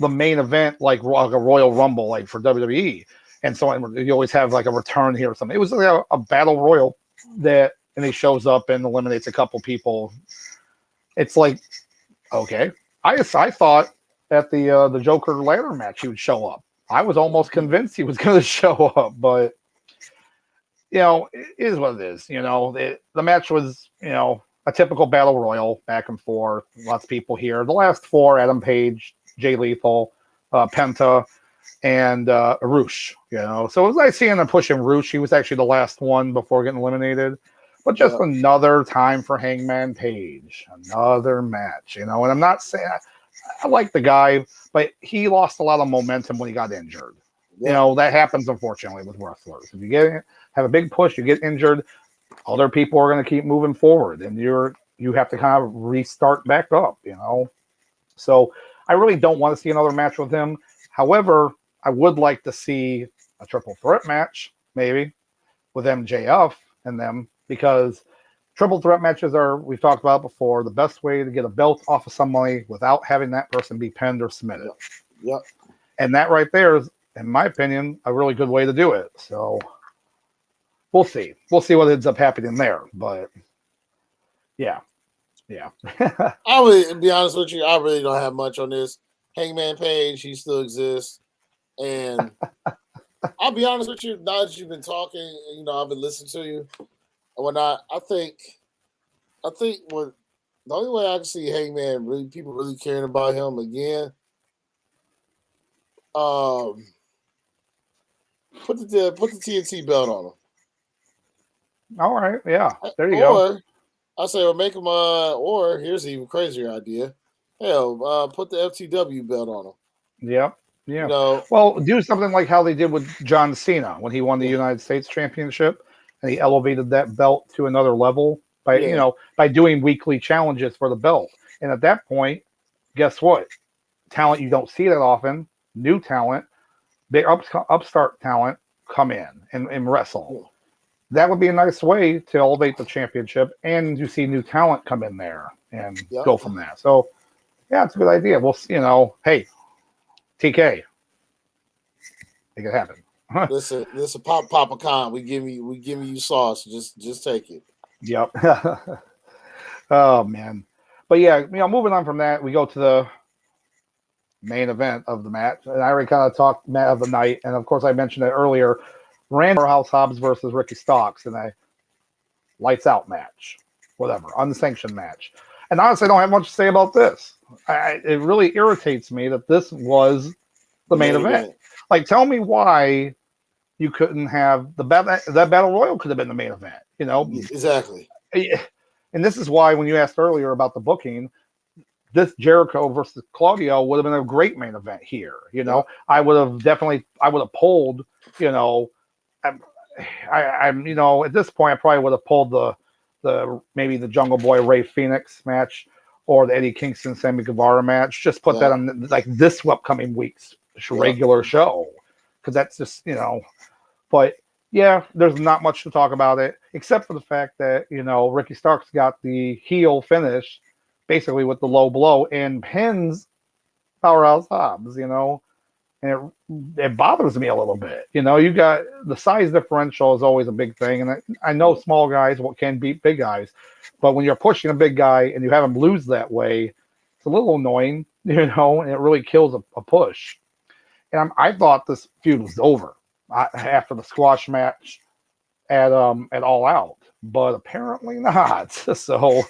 the main event like a Royal Rumble like for WWE, and so you always have like a return here or something. It was like a battle royal and he shows up and eliminates a couple people. It's like, okay, I thought at the Joker ladder match he would show up. I was almost convinced he was going to show up, but it is what it is. The match was a typical battle royal, back and forth, lots of people here. The last four: Adam Page, Jay Lethal, Penta, and Roosh. So it was nice seeing them pushing Roosh. He was actually the last one before getting eliminated. But just another time for Hangman Page, another match, and I'm not saying I like the guy, but he lost a lot of momentum when he got injured. That happens unfortunately with wrestlers. If you have a big push, you get injured, other people are going to keep moving forward, and you have to kind of restart back up. So I really don't want to see another match with him. However, I would like to see a triple threat match, maybe with MJF and them. Because triple threat matches we've talked about before, the best way to get a belt off of somebody without having that person be pinned or submitted. Yep. And that right there is, in my opinion, a really good way to do it. So we'll see. We'll see what ends up happening there. But yeah. I would be honest with you, I really don't have much on this. Hangman Page, he still exists. And I'll be honest with you, now that you've been talking, I've been listening to you. I think what the only way I can see Hangman people really caring about him again, put the TNT belt on him. All right, yeah, there you go. I say, or make him or here's an even crazier idea. Hell, put the FTW belt on him. Yep. Yeah. Well, do something like how they did with John Cena when he won the United States Championship. And he elevated that belt to another level by doing weekly challenges for the belt. And at that point, guess what? Talent you don't see that often, new talent, big upstart talent come in and wrestle. That would be a nice way to elevate the championship, and you see new talent come in there and go from there. So, yeah, it's a good idea. We'll, hey, TK, make it happen. Listen, Papa Khan. We giving you sauce. Just take it. Yep. Oh man, but yeah, moving on from that, we go to the main event of the match, and I already kind of talked match of the night, and of course I mentioned it earlier. Randy House Hobbs versus Ricky Starks in a lights out match, whatever, unsanctioned match. And honestly, I don't have much to say about this. It really irritates me that this was the main event. Like, tell me why you couldn't have that battle royal could have been the main event, Exactly. And this is why when you asked earlier about the booking, this Jericho versus Claudio would have been a great main event here. I would have pulled, I'm at this point I probably would have pulled the maybe the Jungle Boy Ray Phoenix match or the Eddie Kingston Sammy Guevara match. Just put that on like this upcoming week's regular show, because that's just but yeah, there's not much to talk about it except for the fact that Ricky Starks got the heel finish basically with the low blow and pins Powerhouse Hobbs, and it bothers me a little bit. You got the size differential is always a big thing, and I know small guys can beat big guys, but when you're pushing a big guy and you have him lose that way, It's a little annoying, and it really kills a push. And I thought this feud was over after the squash match at All Out, but apparently not. So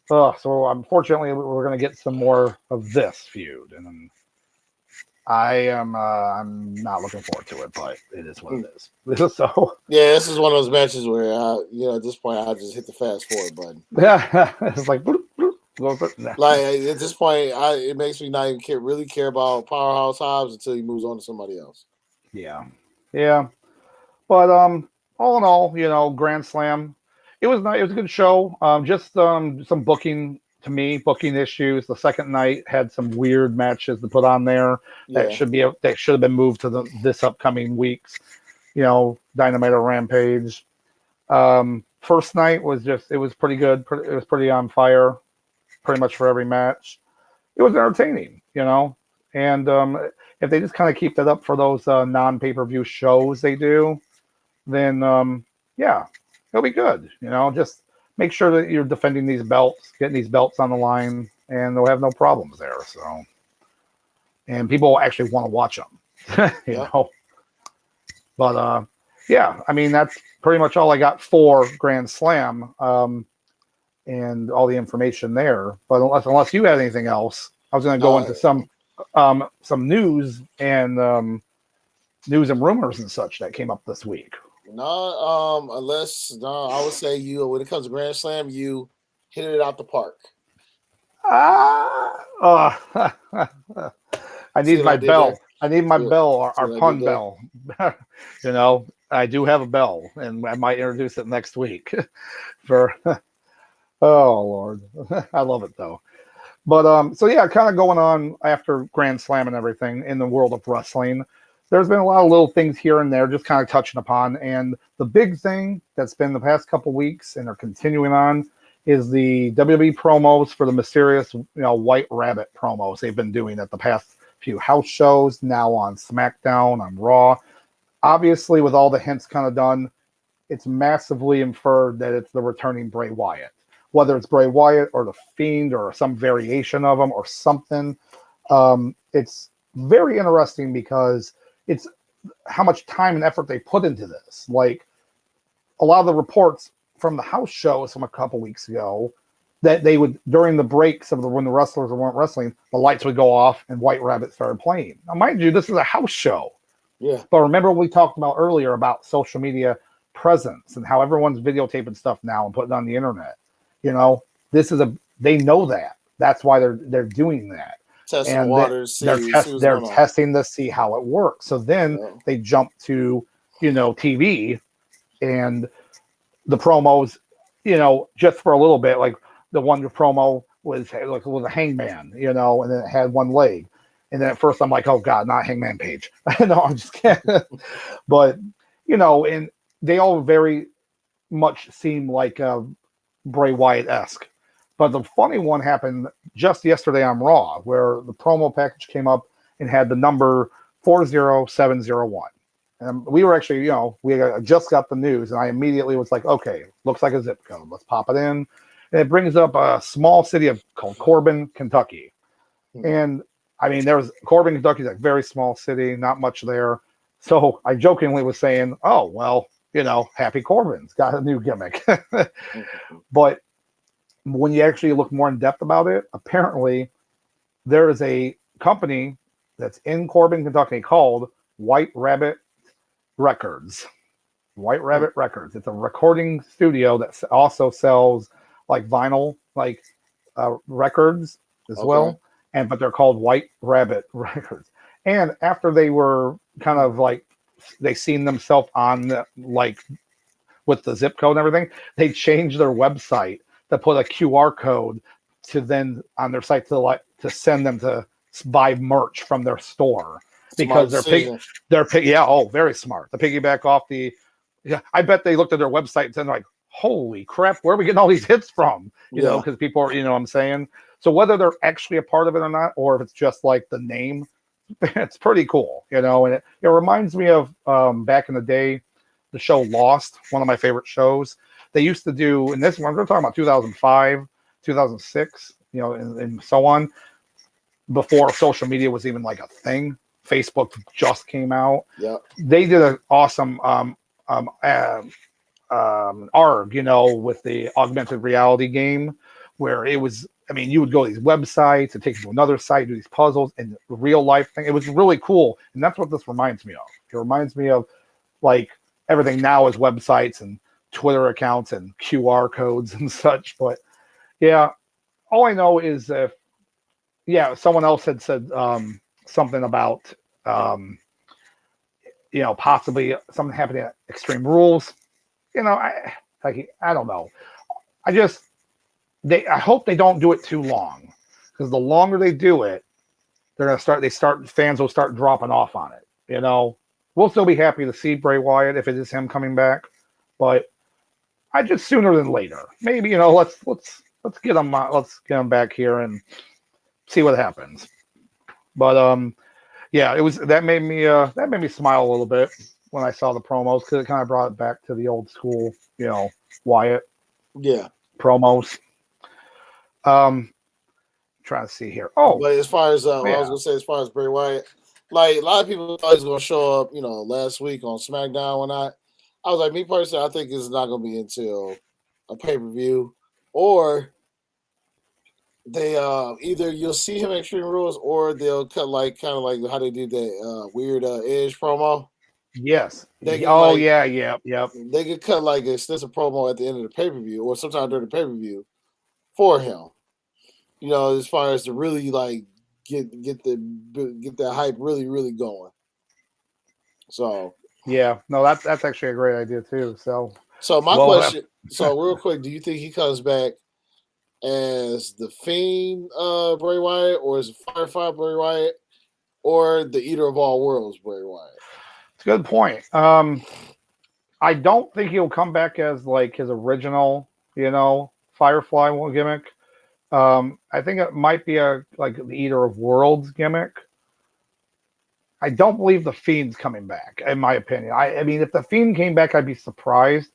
unfortunately, we're going to get some more of this feud, and I'm not looking forward to it, but it is what it is. So yeah, this is one of those matches where at this point I just hit the fast forward button. yeah, it's like bloop, bloop, like at this point, it makes me not even really care about Powerhouse Hobbs until he moves on to somebody else. Yeah. But all in all, Grand Slam. It was nice. It was a good show. Just some booking issues. The second night had some weird matches to put on there that should have been moved to this upcoming weeks. Dynamite or Rampage. First night was pretty good. It was pretty on fire, pretty much for every match. It was entertaining, and if they just kind of keep that up for those non-pay-per-view shows they do, then it'll be good. Just make sure that you're defending these belts, getting these belts on the line, and they'll have no problems there. So, and people actually want to watch them, you know. But I mean that's pretty much all I got for Grand Slam, and all the information there. But unless you had anything else, I was going to go into some news and rumors and such that came up this week. I would say when it comes to Grand Slam, you hit it out the park. I need my bell. I need my bell, our pun bell. I do have a bell, and I might introduce it next week. Oh Lord, I love it though. But kind of going on after Grand Slam and everything in the world of wrestling. There's been a lot of little things here and there, just kind of touching upon. And the big thing that's been the past couple weeks, and are continuing on, is the WWE promos for the mysterious, White Rabbit promos they've been doing at the past few house shows, now on SmackDown, on Raw. Obviously, with all the hints kind of done, it's massively inferred that it's the returning Bray Wyatt. Whether it's Bray Wyatt or the Fiend or some variation of him or something, it's very interesting because it's how much time and effort they put into this. Like a lot of the reports from the house shows from a couple weeks ago, that they would, during the breaks of when the wrestlers weren't wrestling, the lights would go off and White Rabbit started playing. Now, mind you, this is a house show. Yeah. But remember what we talked about earlier about social media presence and how everyone's videotaping stuff now and putting it on the internet. They know that. That's why they're doing that. Testing and waters. They're testing to see how it works. So then they jump to, TV and the promos, just for a little bit, like the one promo was a Hangman, and then it had one leg. And then at first I'm like, oh God, not Hangman Page. No, I'm just kidding. But, and they all very much seem like Bray Wyatt-esque. But the funny one happened just yesterday on Raw, where the promo package came up and had the number 40701. And we were actually, we just got the news, and I immediately was like, okay, looks like a zip code. Let's pop it in. And it brings up a small city called Corbin, Kentucky. And I mean, Corbin, Kentucky is a very small city, not much there. So I jokingly was saying, oh, well, Happy Corbin's got a new gimmick. But when you actually look more in depth about it, apparently there is a company that's in Corbin, Kentucky called White Rabbit Records. White Rabbit Records. It's a recording studio that also sells like vinyl, records as well. But they're called White Rabbit Records. And after they were kind of they seen themselves on with the zip code and everything, they changed their website to put a QR code to then on their site to send them to buy merch from their store, because they're very smart. To piggyback off I bet they looked at their website and said like, holy crap, where are we getting all these hits from? Because people are, what I'm saying? So whether they're actually a part of it or not, or if it's just like the name, it's pretty cool, and it reminds me of back in the day, the show Lost, one of my favorite shows. They used to do, and this one, we're talking about 2005, 2006. and so on. Before social media was even like a thing, Facebook just came out. Yeah. They did an awesome ARG, with the augmented reality game, where it was. I mean, you would go to these websites, it takes you to another site, do these puzzles, and real life thing. It was really cool, and that's what this reminds me of. It reminds me of like everything now is websites and Twitter accounts and QR codes and such. But yeah, all I know is if someone else had said something about possibly something happening at Extreme Rules. I don't know. I hope they don't do it too long, because the longer they do it, fans will start dropping off on it. We'll still be happy to see Bray Wyatt if it is him coming back, but I just sooner than later. Maybe let's get him back here and see what happens. But it was that made me smile a little bit when I saw the promos, because it kind of brought it back to the old school, Wyatt promos. Trying to see here. Oh, but as far as I was gonna say, as far as Bray Wyatt, like a lot of people thought he was gonna show up, last week on SmackDown or not. I was like, me personally, I think it's not gonna be until a pay-per-view, or they either you'll see him at Extreme Rules, or they'll cut kind of like how they did that weird Edge promo. Yes. Yep. They could cut like an extensive promo at the end of the pay-per-view, or sometime during the pay-per-view for him. As far as to really like get that hype really, really going. So that's actually a great idea too. So my question, real quick, do you think he comes back as the Fiend Bray Wyatt, or as Firefly Bray Wyatt, or the Eater of All Worlds Bray Wyatt? It's a good point. I don't think he'll come back as like his original, Firefly gimmick. I think it might be like the Eater of Worlds gimmick. I don't believe the Fiend's coming back, in my opinion. I mean, if the Fiend came back, I'd be surprised.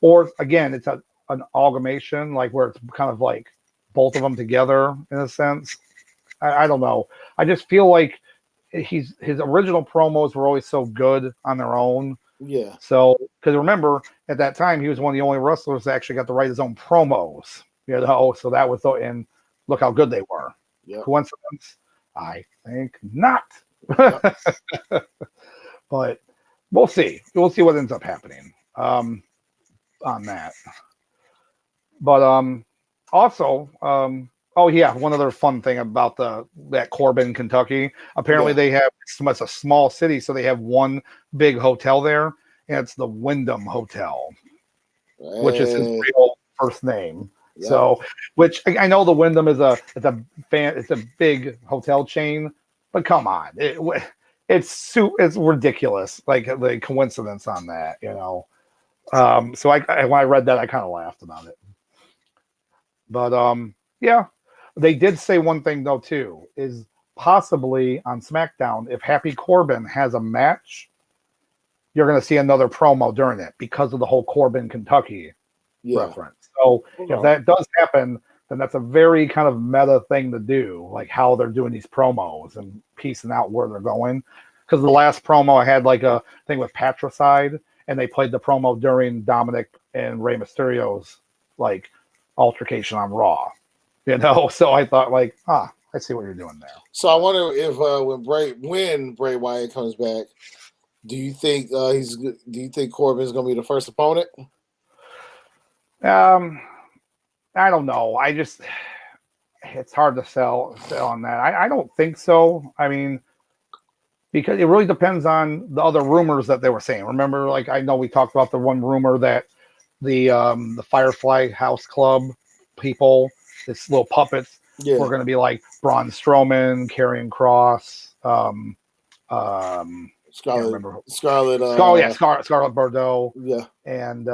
Or again, it's an amalgamation, like where it's kind of like both of them together in a sense. I don't know. I just feel like his original promos were always so good on their own. Yeah. So, because remember, at that time, he was one of the only wrestlers that actually got to write his own promos. So that was and look how good they were. Yep. Coincidence? I think not. Yep. But we'll see. We'll see what ends up happening on that. But also, one other fun thing about that Corbin, Kentucky. Apparently, they have it's a small city, so they have one big hotel there, and it's the Wyndham Hotel, which is his real first name. Yeah. So, which I know the Wyndham is it's a big hotel chain, but come on, it's ridiculous, like the coincidence on that, So when I read that, I kind of laughed about it. But they did say one thing though too, is possibly on SmackDown, if Happy Corbin has a match, you're going to see another promo during it because of the whole Corbin, Kentucky reference. So if that does happen, then that's a very kind of meta thing to do, like how they're doing these promos and piecing out where they're going. Because the last promo I had like a thing with Patricide, and they played the promo during Dominic and Rey Mysterio's like altercation on Raw. So I thought like, I see what you're doing there. So I wonder if when Bray Wyatt comes back, do you think Corbin's going to be the first opponent? I don't know. It's hard to sell on that. I don't think so. I mean, because it really depends on the other rumors that they were saying. Remember, like I know we talked about the one rumor that the Firefly House Club people, this little puppets, were going to be like Braun Strowman, Karrion Kross, Scarlett Bordeaux, and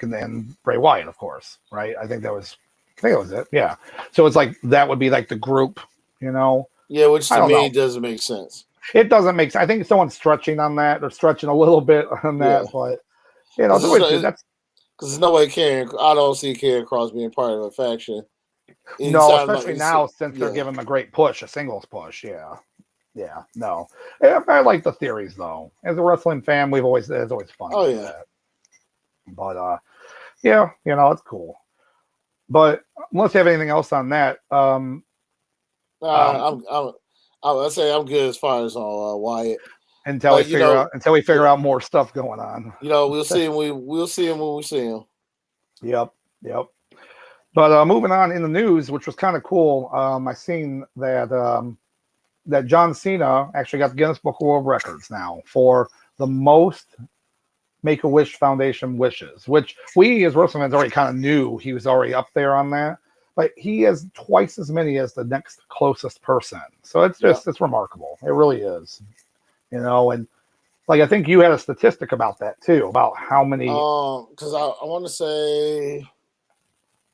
and Bray Wyatt, of course, right? I think that was it. Yeah. So it's like that would be like the group, Yeah, which to me doesn't make sense. It doesn't make sense. I think someone's stretching on that. They're stretching a little bit on that, but Because there's no way I don't see Karrion Kross being part of a faction. No, especially now since they're giving a great push, a singles push. Yeah. Yeah, no. I like the theories though. As a wrestling fan, it's always fun. Oh yeah. That. But yeah, it's cool. But unless you have anything else on that, I'd say I'm good as far as on Wyatt. Until we figure out more stuff going on. We'll see him. We'll see him when we see him. Yep. But moving on in the news, which was kind of cool, I seen that that John Cena actually got the Guinness Book of World Records now for the most Make-A-Wish Foundation wishes, which we as wrestling fans already kind of knew he was already up there on that. But he has twice as many as the next closest person. So it's it's remarkable. It really is. And like I think you had a statistic about that too, about how many. Because I want to say,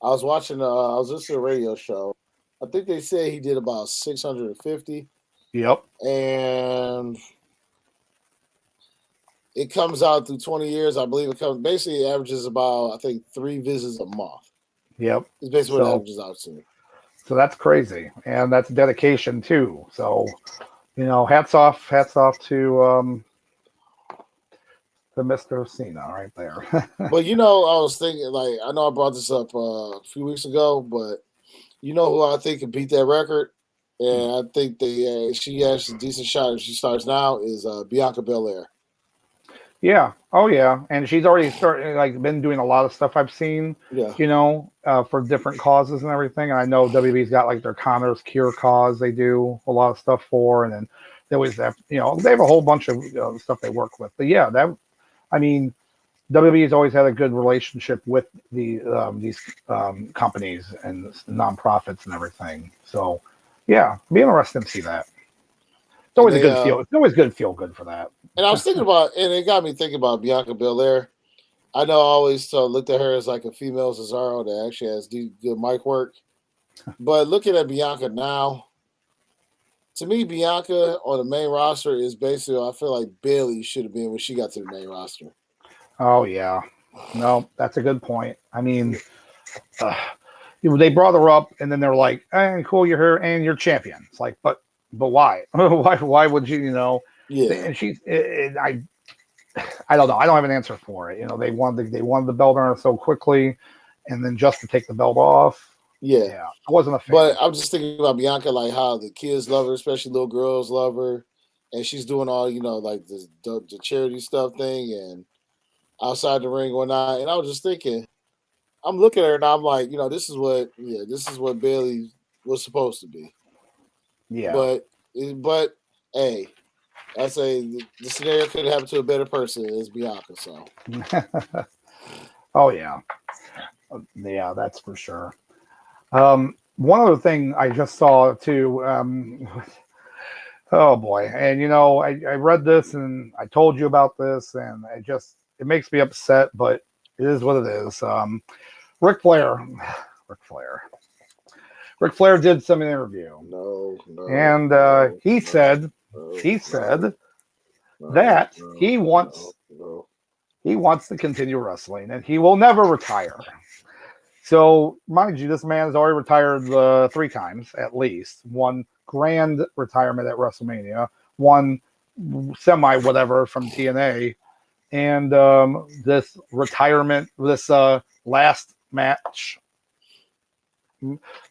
I was watching. I was listening to a radio show. I think they said he did about 650. Yep. And it comes out through 20 years. I believe it averages about, I think, 3 visits a month. Yep. It's basically what it averages out to. So that's crazy. And that's dedication too. So, hats off to Mr. Cena right there. But I was thinking, I know I brought this up a few weeks ago, but who I think could beat that record? And I think she has a decent shot if she starts now is Bianca Belair. Yeah. Oh yeah. And she's already been doing a lot of stuff I've seen. Yeah. For different causes and everything. And I know WWE's got their Connor's Cure cause they do a lot of stuff for, and then they always have they have a whole bunch of stuff they work with. But yeah, WWE's always had a good relationship with these companies and nonprofits and everything. So yeah, be interesting to see that. It's always a good feel. It's always good to feel good for that. And I was thinking about, and it got me thinking about Bianca Belair. I know I always looked at her as like a female Cesaro that actually has good mic work. But looking at Bianca now, to me, Bianca on the main roster is basically, I feel like Bayley should have been when she got to the main roster. Oh, yeah. No, that's a good point. I mean, they brought her up, and then they're like, cool, you're here, and you're champion. It's like, but why? why would you, Yeah. And I don't know. I don't have an answer for it. They wanted the belt on her so quickly, and then just to take the belt off. Yeah. I wasn't a fan. But I'm just thinking about Bianca, like how the kids love her, especially little girls love her, and she's doing all like the charity stuff thing and outside the ring or not. And I was just thinking, I'm looking at her and I'm like, this is what Bayley was supposed to be. Yeah. But hey. I say the scenario could happen to a better person as Bianca. So, oh yeah, that's for sure. One other thing I just saw too. Oh boy, and I read this and I told you about this, and it makes me upset, but it is what it is. Ric Flair did some interview. No. And he said. He said that he wants to continue wrestling and he will never retire. So, mind you, this man has already retired 3 times at least. One grand retirement at WrestleMania, one semi whatever from TNA, and this retirement, this last match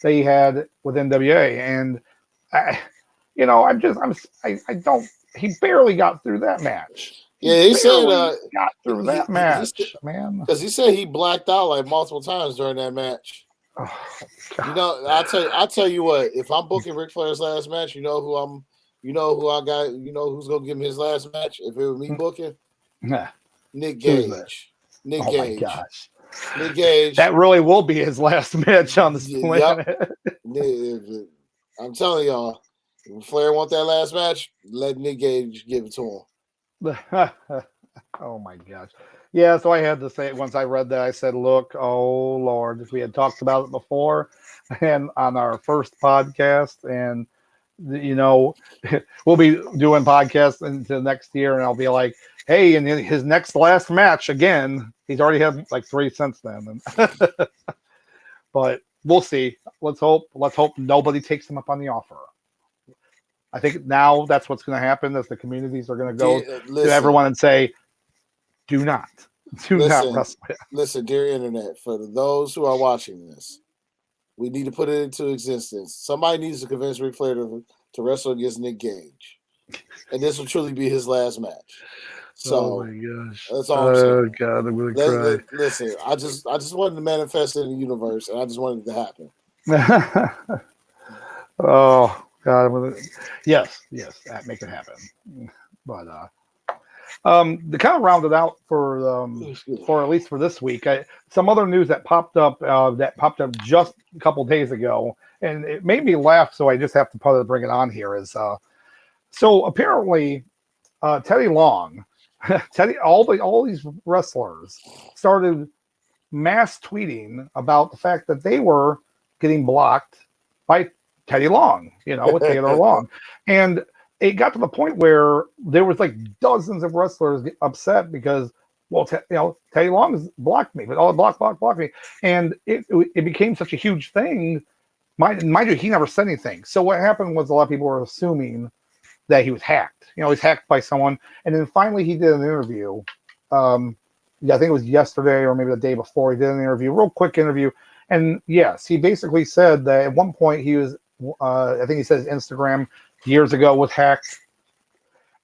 they had with NWA, and he barely got through that match. Yeah, he said got through that match, man. Because he said he blacked out like multiple times during that match. Oh, I'll tell you what, if I'm booking Ric Flair's last match, who I got, who's gonna give him his last match if it was me booking? Nick Gage. Nick Gage. My gosh. Nick Gage. That really will be his last match on this planet. Yep. I'm telling y'all. If Flair want that last match, let Nick Gage give it to him. Oh my gosh. Yeah, so I had to say it once I read that. I said, look, oh Lord, if we had talked about it before and on our first podcast, and we'll be doing podcasts into next year, and I'll be like, hey, in his next last match again, he's already had like 3 since then. But we'll see. Let's hope nobody takes him up on the offer. I think now that's what's going to happen. Is the communities are going to go to everyone and say, do not wrestle. Listen, dear internet, for those who are watching this, we need to put it into existence. Somebody needs to convince Ric Flair to wrestle against Nick Gage, and this will truly be his last match. So, oh my gosh, that's all I'm saying. Oh God, I'm going to cry. Listen, I just wanted to manifest it in the universe, and I just wanted it to happen. Oh God, yes, that make it happen. But to kind of round it out for at least for this week, some other news that popped up just a couple days ago, and it made me laugh. So I just have to bring it on here. Is so apparently Teddy Long, all these wrestlers started mass tweeting about the fact that they were getting blocked by Teddy Long, with Theodore Long, and it got to the point where there was like dozens of wrestlers get upset because, well, Teddy Long has blocked me, but blocked me, and it became such a huge thing. Mind you, he never said anything. So what happened was a lot of people were assuming that he was hacked. He's hacked by someone, and then finally he did an interview. I think it was yesterday or maybe the day before. He did an interview, real quick interview, and yes, he basically said that at one point he was. I think he says Instagram years ago was hacked,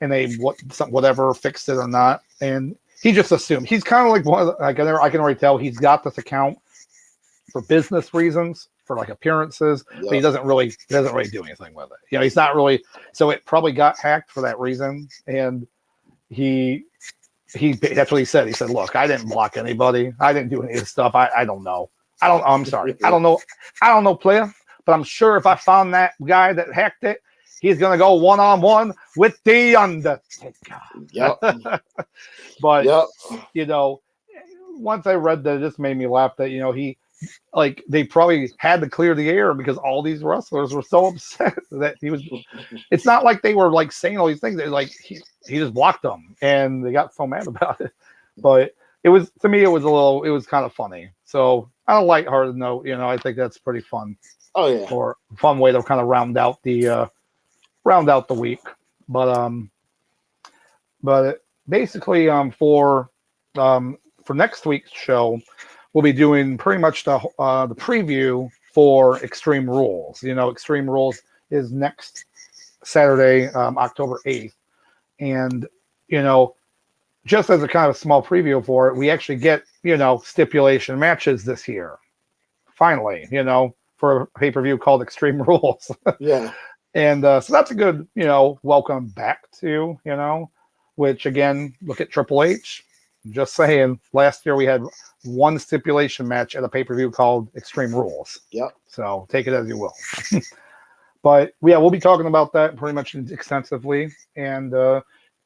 and they whatever fixed it or not, and he just assumed. He's kind of like one of the, I can already tell he's got this account for business reasons, for like appearances, but he doesn't really do anything with it. He's not really. So it probably got hacked for that reason, and he that's what he said. He said, "Look, I didn't block anybody. I didn't do any of this stuff. I don't know. I'm sorry. I don't know, player." But I'm sure if I found that guy that hacked it, he's going to go one-on-one with The Undertaker. Yep. But, once I read that, it just made me laugh that, they probably had to clear the air because all these wrestlers were so upset that he was. It's not like they were like saying all these things. They're like, he just blocked them and they got so mad about it. But it was kind of funny. So on a lighthearted note, I think that's pretty fun. Oh yeah, or a fun way to kind of round out the week. But basically for next week's show, we'll be doing pretty much the preview for Extreme Rules. Extreme Rules is next Saturday, October 8th, and just as a kind of small preview for it, we actually get stipulation matches this year. Finally, for a pay-per-view called Extreme Rules. Yeah. And so that's a good, welcome back to, which again, look at Triple H. Just saying, last year we had one stipulation match at a pay-per-view called Extreme Rules. Yep. So take it as you will. But yeah, we'll be talking about that pretty much extensively. And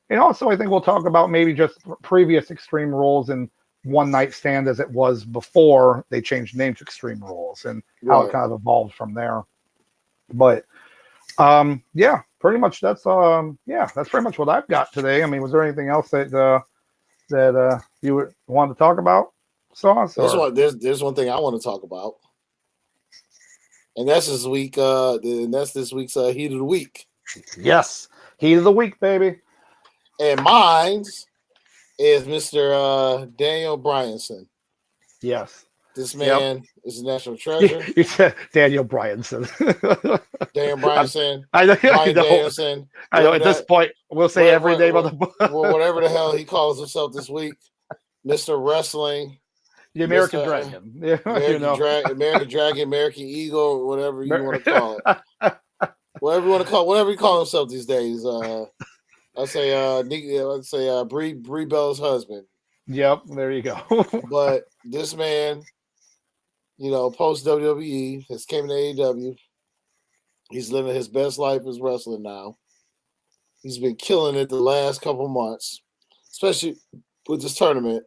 also I think we'll talk about maybe just previous Extreme Rules and One Night Stand as it was before they changed the name to Extreme Rules and how it kind of evolved from there. But pretty much that's pretty much what I've got today. I mean, was there anything else that you wanted to talk about, Sauce? There's one thing I want to talk about, and that's this week. This week's Heat of the Week. Yes, Heat of the Week, baby. And mine's is Mr. Daniel Bryanson. Yes. This man is a national treasure. You said Daniel Bryanson. Daniel Bryanson. I know. Danielson. I know. At this point, we'll say every name on the book. Whatever the hell he calls himself this week. Mr. Wrestling. The American Dragon. American Dragon, American Eagle, whatever you want to call it. Whatever you call himself these days. I'd say Brie Bella's husband. Yep, there you go. But this man, post WWE, has came to AEW. He's living his best life as wrestling now. He's been killing it the last couple months, especially with this tournament.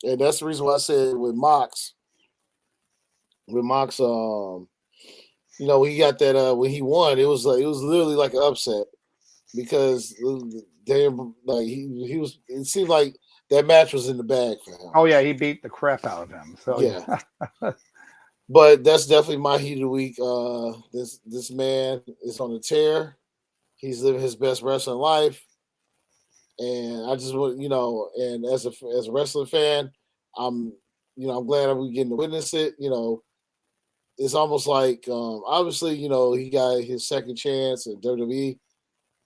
And that's the reason why I said with Mox, when he got that when he won, it was literally like an upset because damn, like he was. It seemed like that match was in the bag for him. Oh yeah, he beat the crap out of him. So yeah. But that's definitely my heat of the week. This man is on a tear. He's living his best wrestling life, and I just want and as a wrestling fan, I'm glad I'm getting to witness it. It's almost like obviously he got his second chance at WWE,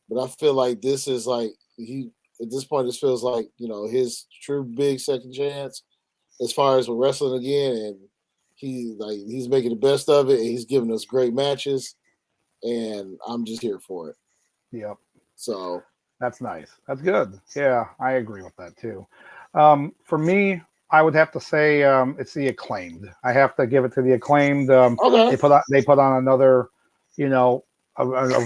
but I feel like this is like he at this point this feels like his true big second chance as far as with wrestling again, and he's making the best of it, and he's giving us great matches, and I'm just here for it. Yep. So that's nice. That's good. Yeah, I agree with that too. For me, I would have to say it's the Acclaimed. I have to give it to the Acclaimed. okay. They put on another, a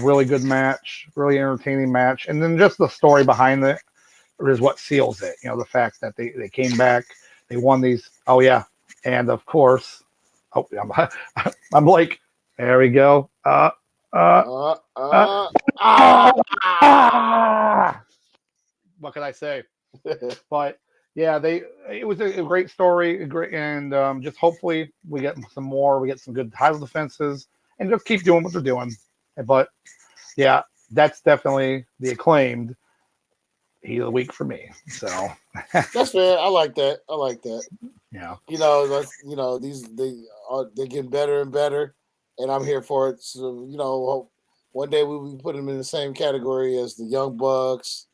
really good match, really entertaining match, and then just the story behind it is what seals it. The fact that they came back, they won these. Oh yeah, and of course, I'm like, there we go. What can I say? But yeah, it was a great story, and just hopefully we get some more. We get some good title defenses, and just keep doing what they're doing. But yeah, that's definitely the Acclaimed heat of the week for me. So that's fair. I like that. Yeah. They're getting better and better, and I'm here for it. So one day we will put them in the same category as the Young Bucks,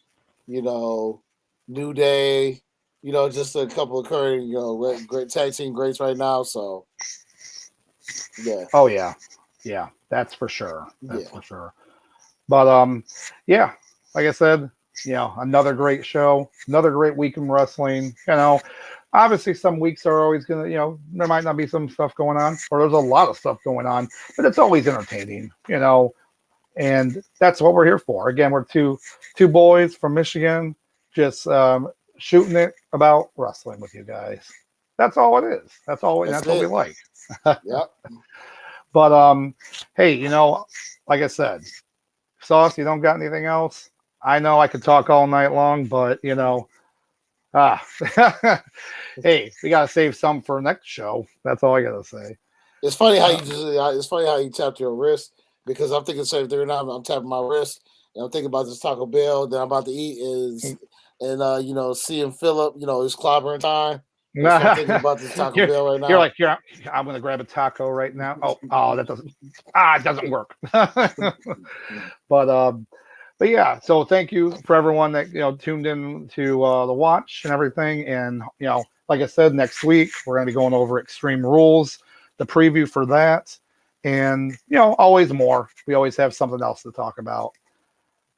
New Day, just a couple of current, great tag team greats right now. So, yeah. Oh yeah, that's for sure. For sure. But yeah, like I said, another great show, another great week in wrestling. Obviously some weeks are always gonna, there might not be some stuff going on, or there's a lot of stuff going on, but it's always entertaining, and that's what we're here for. Again, we're two boys from Michigan, just shooting it about wrestling with you guys. That's all it is. That's what we like. Yep. But hey, like I said, Sauce, you don't got anything else? I know I could talk all night long, but hey, we gotta save some for next show. That's all I gotta say. It's funny how you tapped your wrist, because I'm thinking the same thing now. I'm tapping my wrist and I'm thinking about this Taco Bell that I'm about to eat and seeing Philip, it's clobbering time. I'm thinking about this Taco Bell right now. You're like, I'm gonna grab a taco right now. Oh, that doesn't it doesn't work. But yeah, so thank you for everyone that tuned in to the watch and everything. And like I said, next week we're gonna be going over Extreme Rules, the preview for that, and always more. We always have something else to talk about.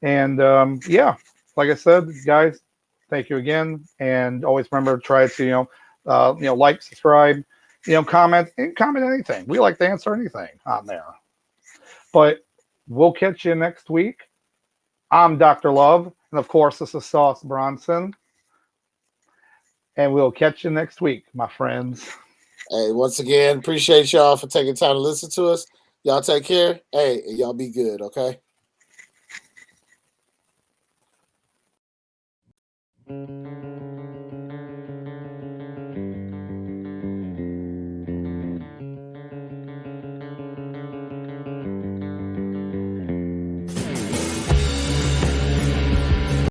And yeah, like I said, guys, thank you again, and always remember to try to like, subscribe, comment anything. We like to answer anything on there. But we'll catch you next week. I'm Dr. Love, and of course, this is Sauce Bronson. And we'll catch you next week, my friends. Hey, once again, appreciate y'all for taking time to listen to us. Y'all take care. Hey, y'all be good, okay?